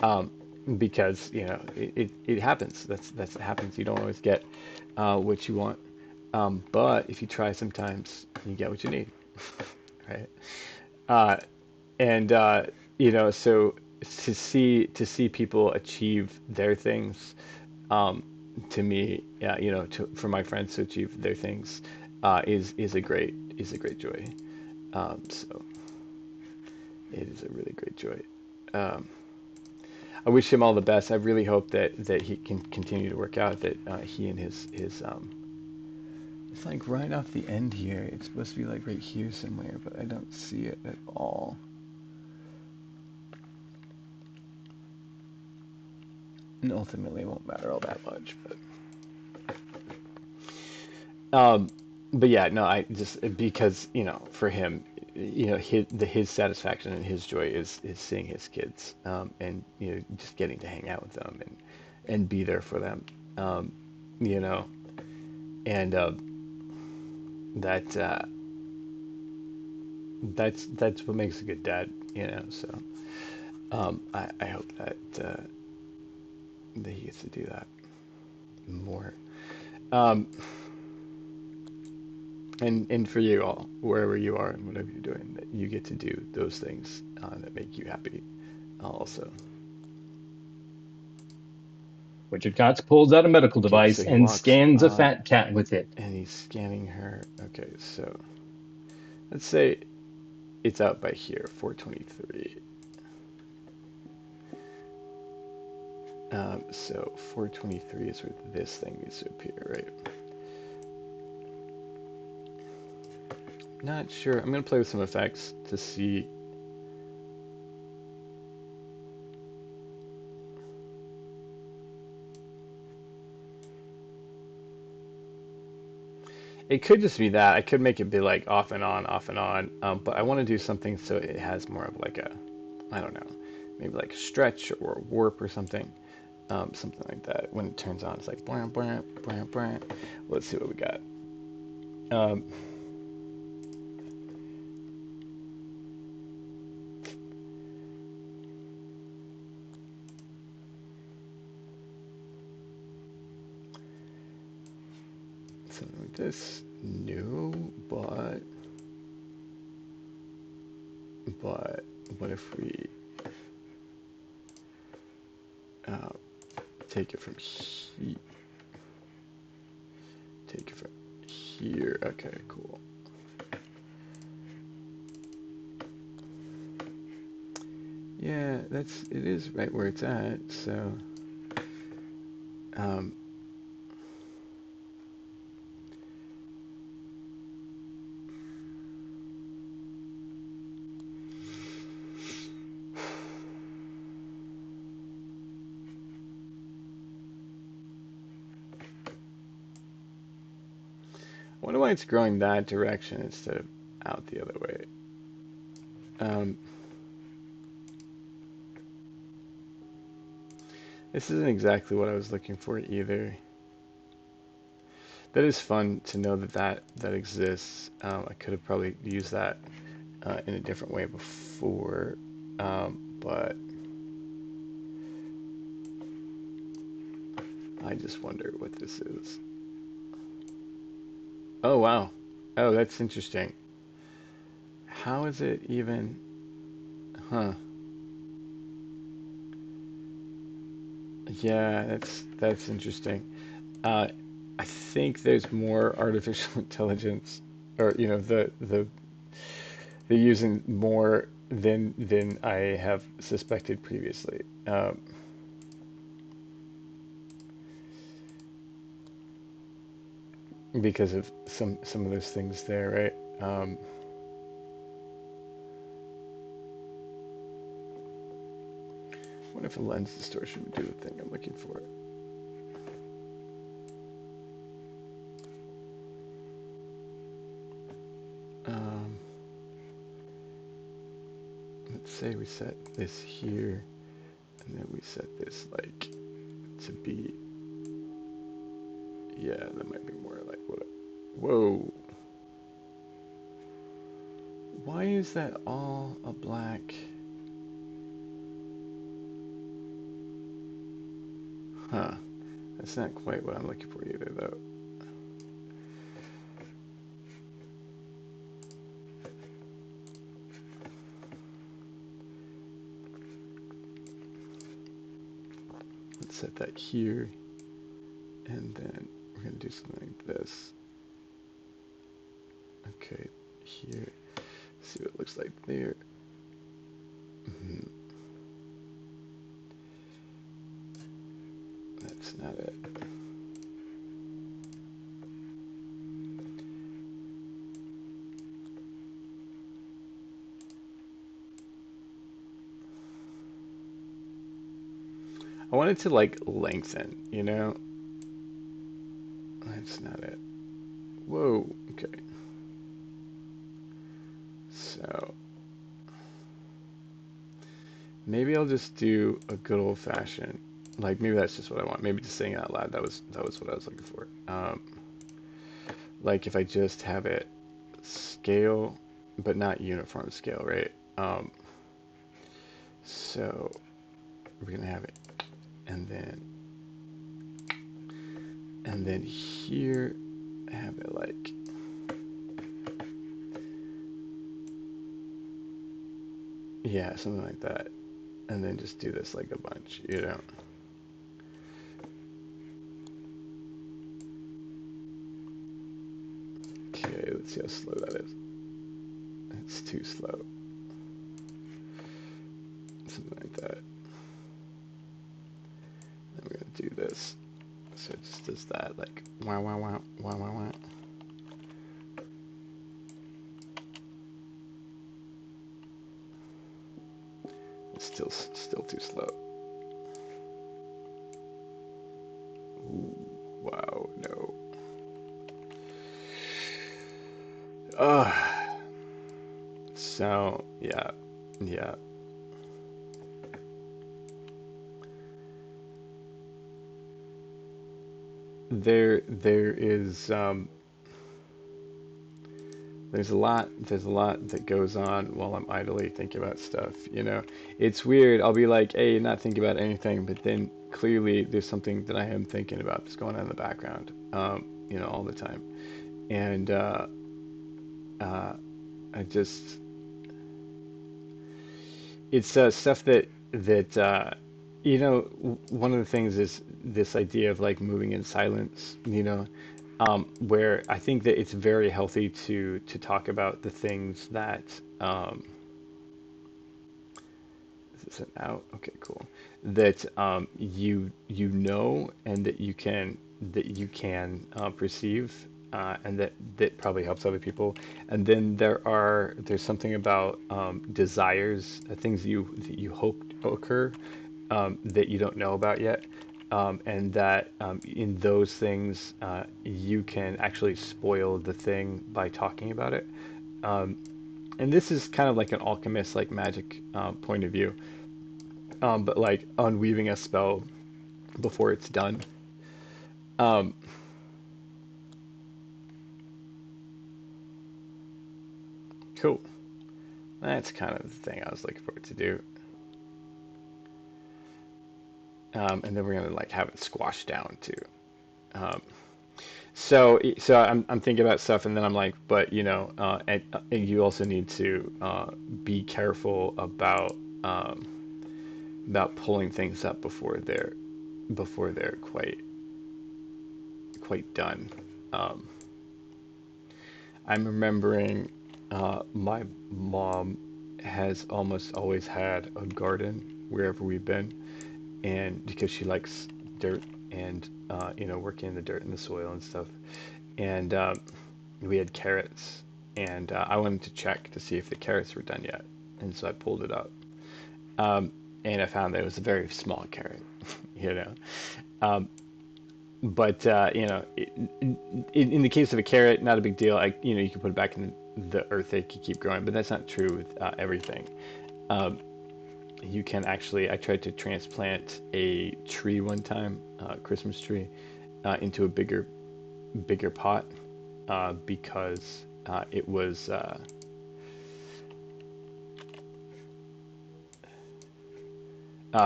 Speaker 1: um, because it happens. That's what happens. You don't always get what you want, but if you try, sometimes you get what you need, right? Uh, and so to see people achieve their things, um, to me, yeah, for my friends to achieve their things, is a great joy. So it is a really great joy. Um, I wish him all the best. I really hope that he can continue to work out. That he and his it's like right off the end here. It's supposed to be like right here somewhere, but I don't see it at all. And ultimately, it won't matter all that much. Um, but yeah, no, I just because for him, his satisfaction and his joy is seeing his kids, and just getting to hang out with them and be there for them, um, you know, and that that's what makes a good dad. So I hope that he gets to do that more. Um, and for you all, wherever you are and whatever you're doing, that you get to do those things that make you happy also.
Speaker 2: Richard Cox pulls out a medical
Speaker 1: Okay, so
Speaker 2: device
Speaker 1: he
Speaker 2: and
Speaker 1: walks
Speaker 2: scans a
Speaker 1: on
Speaker 2: fat cat with it.
Speaker 1: and he's scanning her. Okay, so let's say it's out by here, 423. So 423 is where this thing needs to appear, right? Not sure. I'm gonna play with some effects to see. It could just be that. I could make it be like off and on. But I want to do something so it has more of like a, I don't know, maybe like a stretch or a warp or something. Something like that. When it turns on, it's like blam blam blam blam. Let's see what we got. Um, Something like this. No, but what if we uh, take it from here? Take it from here. Okay, cool. Yeah, it is right where it's at. So, um, I wonder why it's growing that direction instead of out the other way. Um, this isn't exactly what I was looking for either. That is fun to know that exists. I could have probably used that in a different way before, but I just wonder what this is. Oh wow. Oh, that's interesting. How is it even? Huh. Yeah, that's interesting. Uh, I think there's more artificial intelligence, or they're using more than I have suspected previously. Because of some of those things there, right? What if a lens distortion would do the thing I'm looking for? Um, let's say we set this here. And then we set this like to be, yeah, that might be more like what, whoa. Why is that all a black? Huh, that's not quite what I'm looking for either though. Let's set that here, and then we're gonna do something like this. Okay, here, see what it looks like there. Mhm. That's not it. I want it to like lengthen, you know? That's not it. Whoa, okay. So maybe I'll just do a good old fashioned, like maybe that's just what I want. Maybe just saying it out loud, that was what I was looking for. Like if I just have it scale, but not uniform scale, right? So we're gonna have it, and then here have it like, yeah, something like that, and then just do this like a bunch, you know? Okay, let's see how slow that is. It's too slow. Something like that. Then we're gonna do this. So it just does that, like wow wow wow wow wow wow. It's still too slow. Ooh, wow, no. Uh, so yeah, yeah. There is there's a lot that goes on while I'm idly thinking about stuff, you know. It's weird. I'll be like, hey, not thinking about anything, but then clearly there's something that I am thinking about that's going on in the background, you know, all the time. And uh, I just it's stuff that you know, one of the things is this idea of like moving in silence, you know, where I think that it's very healthy to talk about the things that is this an out? Okay, cool. That you know, and that you can perceive, and that probably helps other people. And then there's something about desires, things that you hope occur, that you don't know about yet. And that in those things, you can actually spoil the thing by talking about it. Um, and this is kind of like an alchemist, like magic point of view, but like unweaving a spell before it's done. Um, cool. That's kind of the thing I was looking forward to do. And then we're gonna like have it squashed down too. Um, so I'm thinking about stuff, and then I'm like, but you know, and you also need to be careful about pulling things up before they're quite done. Um, I'm remembering my mom has almost always had a garden wherever we've been, and because she likes dirt and you know, working in the dirt and the soil and stuff, and we had carrots, and I wanted to check to see if the carrots were done yet, and so I pulled it up, um, and I found that it was a very small carrot, you know. Um, but you know, in the case of a carrot, not a big deal. You know, you can put it back in the earth; it can keep growing. But that's not true with everything. Um, you can actually. I tried to transplant a tree one time, Christmas tree, into a bigger pot because it was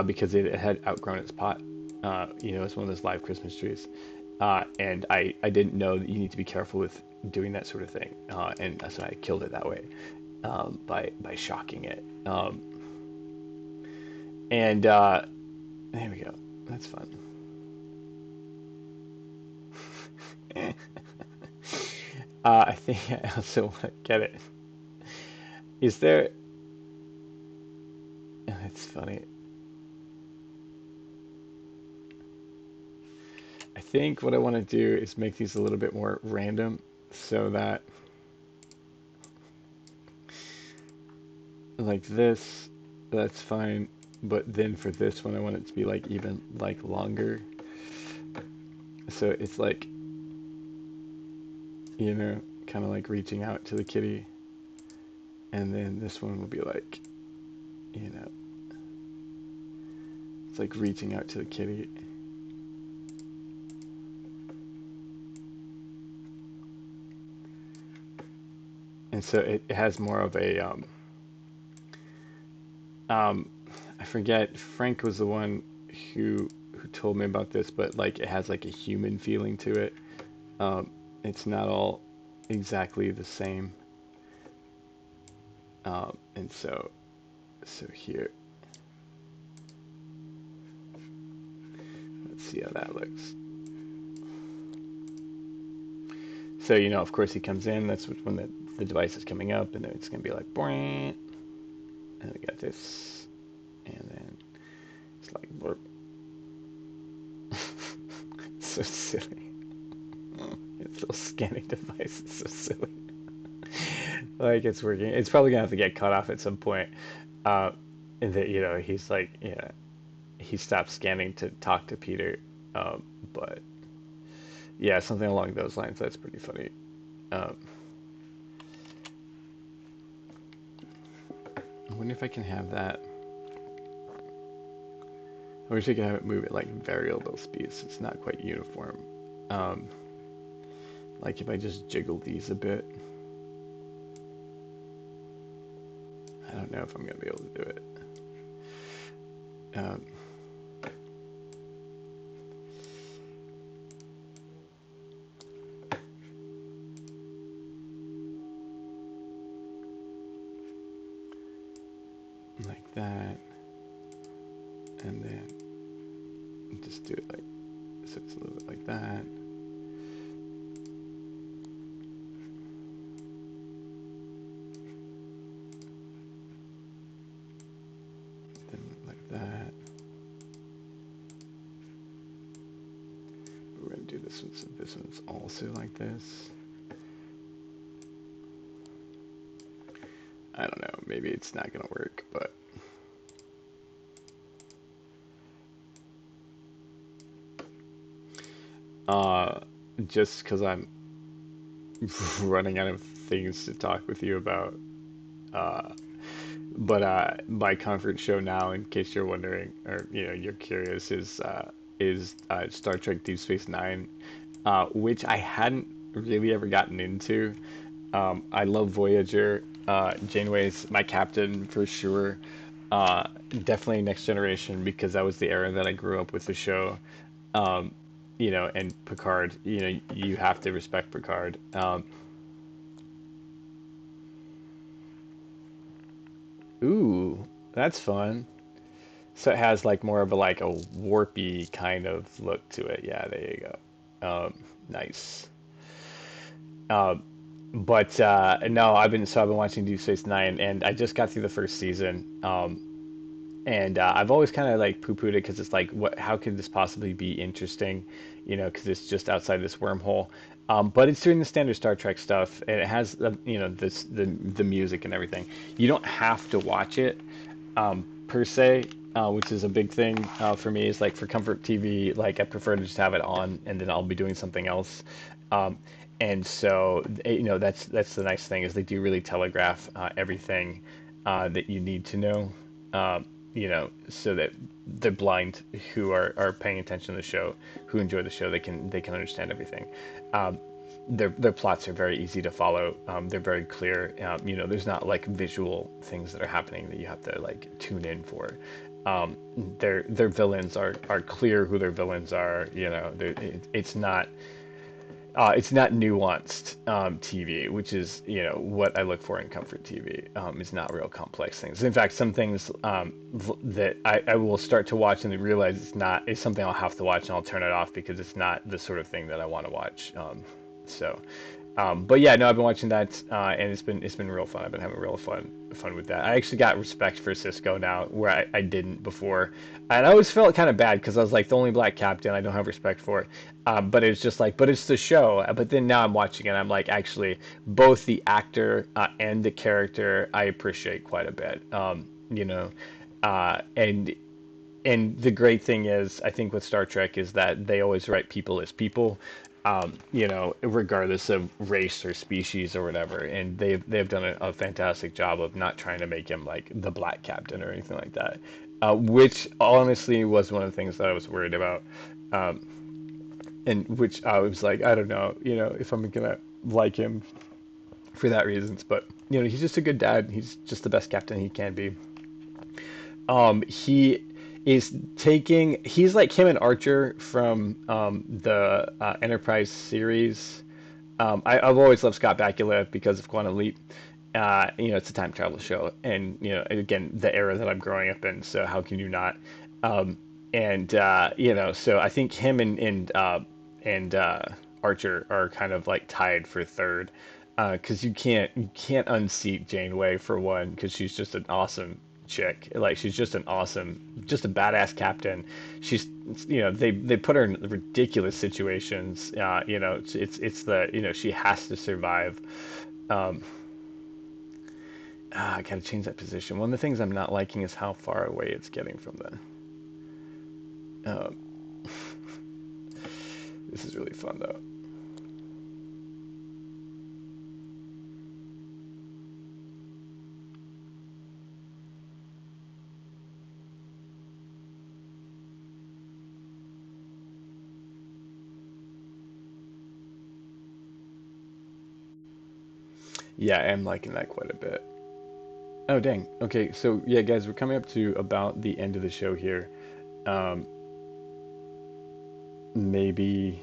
Speaker 1: because it had outgrown its pot. It's one of those live Christmas trees, and I didn't know that you need to be careful with doing that sort of thing, and so I killed it that way by shocking it. And there we go. That's fun. I think I also want to get it. Is there? It's funny. I think what I want to do is make these a little bit more random so that like this, that's fine. But then for this one, I want it to be like even like longer. So it's like, kind of like reaching out to the kitty. And then this one will be like, you know, it's like reaching out to the kitty. And so it has more of a, um, I forget, Frank was the one who told me about this, but like it has like a human feeling to it. Um, it's not all exactly the same. And so here, let's see how that looks. So, of course he comes in, that's when the device is coming up, and then it's going to be like, boing, and we got this, and then it's like, burp. It's so silly. Its little scanning device is so silly. Like, it's working. It's probably going to have to get cut off at some point. Uh, and that, he's like, yeah, he stopped scanning to talk to Peter. But yeah, something along those lines. That's pretty funny. Um, I wonder if I can have that. I wish I could have it move at like variable speeds. It's not quite uniform. Um, like if I just jiggle these a bit. I don't know if I'm gonna be able to do it. Um, like that, and then just do it like so. It's a little bit like that. Then like that. We're gonna do this one. So this one's also like this. I don't know. Maybe it's not gonna work, but uh, just because I'm running out of things to talk with you about. Uh, but my comfort show now, in case you're wondering, or you're curious, is Star Trek Deep Space Nine, which I hadn't really ever gotten into. I love Voyager. Janeway's my captain for sure. Uh, Definitely Next Generation because that was the era that I grew up with the show. Um, and Picard. You have to respect Picard. Ooh, that's fun. So it has like more of a warpy kind of look to it. Yeah, there you go. Nice. Um, but no, I've been watching Deep Space Nine, and I just got through the first season. And I've always kind of like poo-pooed it because it's like, what? How could this possibly be interesting? Because it's just outside this wormhole. But it's doing the standard Star Trek stuff, and it has the music and everything. You don't have to watch it per se, which is a big thing for me. Is like for comfort TV, like I prefer to just have it on, and then I'll be doing something else. Um, and so that's the nice thing is they do really telegraph everything that you need to know. so that the blind who are paying attention to the show, who enjoy the show, they can understand everything. Um, their plots are very easy to follow. They're very clear. There's not like visual things that are happening that you have to like tune in for. Um, their villains are clear who their villains are. It's not nuanced TV, which is what I look for in comfort TV. It's not real complex things. In fact, some things that I will start to watch and then realize it's something I'll have to watch and I'll turn it off because it's not the sort of thing that I want to watch. So, but yeah, no, I've been watching that, and it's been real fun. I've been having real fun with that. I actually got respect for Cisco now, where I didn't before, and I always felt kind of bad because I was like the only black captain I don't have respect for. But it's just like, but it's the show. But then now I'm watching it, I'm like, actually, both the actor and the character I appreciate quite a bit. And the great thing is, I think with Star Trek is that they always write people as people, regardless of race or species or whatever. And they've done a fantastic job of not trying to make him like the black captain or anything like that, which honestly was one of the things that I was worried about. Um, and which I was like, I don't know, if I'm gonna like him for that reasons, but he's just a good dad. He's just the best captain he can be. He is he's like him and Archer from the Enterprise series. I've always loved Scott Bakula because of Quantum Leap. It's a time travel show, and again, the era that I'm growing up in. So how can you not? And so I think him and Archer are kind of like tied for third, because you can't unseat Janeway for one, because she's just an awesome chick. Like she's just just a badass captain. She's they put her in ridiculous situations. It's the she has to survive. Um, I gotta change that position. One of the things I'm not liking is how far away it's getting from the. Um, this is really fun though. Yeah, I'm liking that quite a bit. Oh, dang. Okay, so yeah, guys, we're coming up to about the end of the show here. Um, maybe.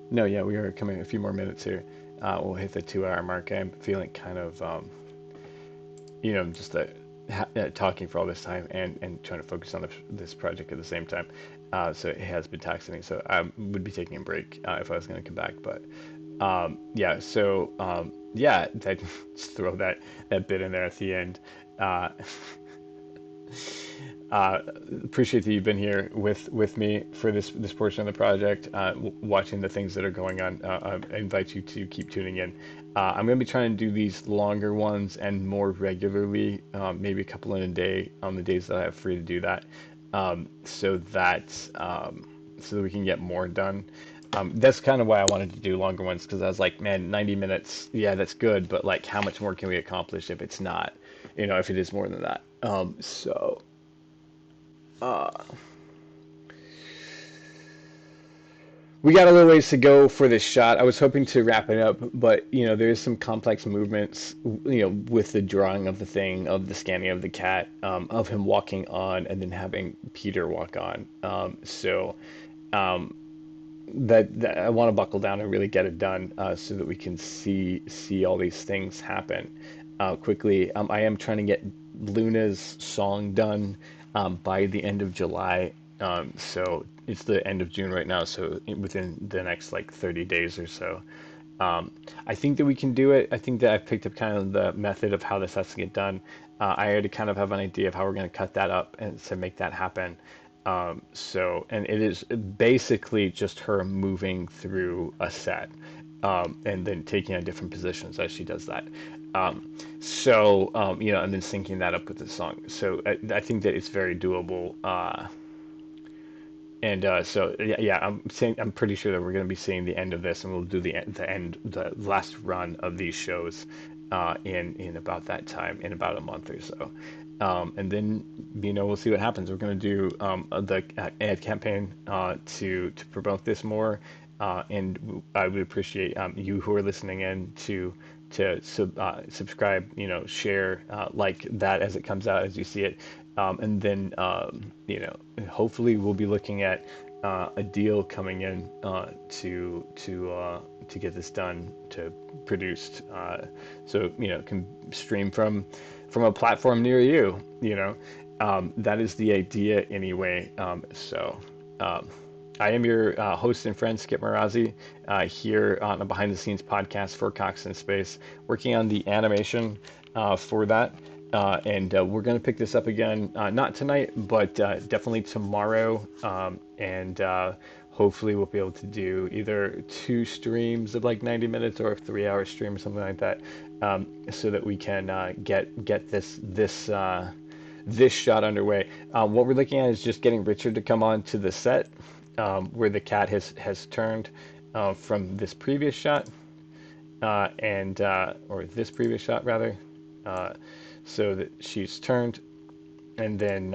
Speaker 1: No, yeah, we are coming a few more minutes here. We'll hit the 2 hour mark. I'm feeling kind of, just talking for all this time and trying to focus on this project at the same time. So it has been taxing me. So I would be taking a break if I was going to come back. But yeah, so yeah, just throw that bit in there at the end. Uh, uh, Appreciate that you've been here with me for this portion of the project, watching the things that are going on. I invite you to keep tuning in. I'm going to be trying to do these longer ones and more regularly, maybe a couple in a day on the days that I have free to do that, so that we can get more done. That's kind of why I wanted to do longer ones, because I was like, man, 90 minutes, yeah, that's good, but like, how much more can we accomplish if it's not, if it is more than that? Uh, we got a little ways to go for this shot. I was hoping to wrap it up, but there's some complex movements, with the drawing of the thing, of the scanning of the cat, of him walking on, and then having Peter walk on. Um, that I want to buckle down and really get it done, so that we can see all these things happen quickly. I am trying to get Luna's song done by the end of July. So it's the end of June right now, so within the next like 30 days or so. I think that we can do it. I think that I've picked up kind of the method of how this has to get done. I already kind of have an idea of how we're going to cut that up and to make that happen. And it is basically just her moving through a set, and then taking on different positions as she does that. And then syncing that up with the song. So I think that it's very doable. Yeah, I'm pretty sure that we're going to be seeing the end of this, and we'll do the last run of these shows in about that time, in about a month or so. And then we'll see what happens. We're going to do the ad campaign to promote this more, and I would appreciate you who are listening in to subscribe, share, like that as it comes out, as you see it, and then hopefully we'll be looking at a deal coming in to get this done, to produced, so it can stream from a platform near you. That is the idea anyway. Um, I am your host and friend, Skip Marazi, here on a behind the scenes podcast for Cox in Space, working on the animation for that. And we're going to pick this up again, not tonight, but definitely tomorrow. And hopefully we'll be able to do either 2 streams of like 90 minutes or a 3-hour stream or something like that, so that we can get this shot underway. What we're looking at is just getting Richard to come on to the set, where the cat has turned from this previous shot, and or this previous shot rather, so that she's turned, and then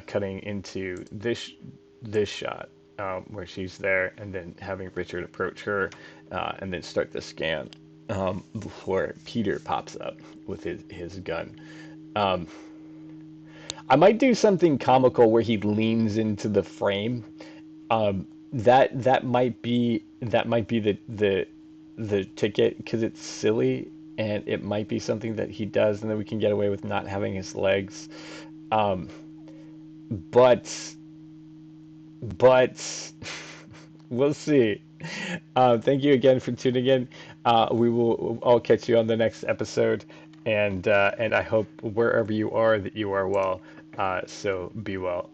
Speaker 1: cutting into this shot, where she's there, and then having Richard approach her, and then start the scan, before Peter pops up with his gun. Um, I might do something comical where he leans into the frame. That might be the ticket, because it's silly, and it might be something that he does, and then we can get away with not having his legs. Um, but but we'll see. Thank you again for tuning in. We will I'll catch you on the next episode, and I hope wherever you are that you are well. So be well.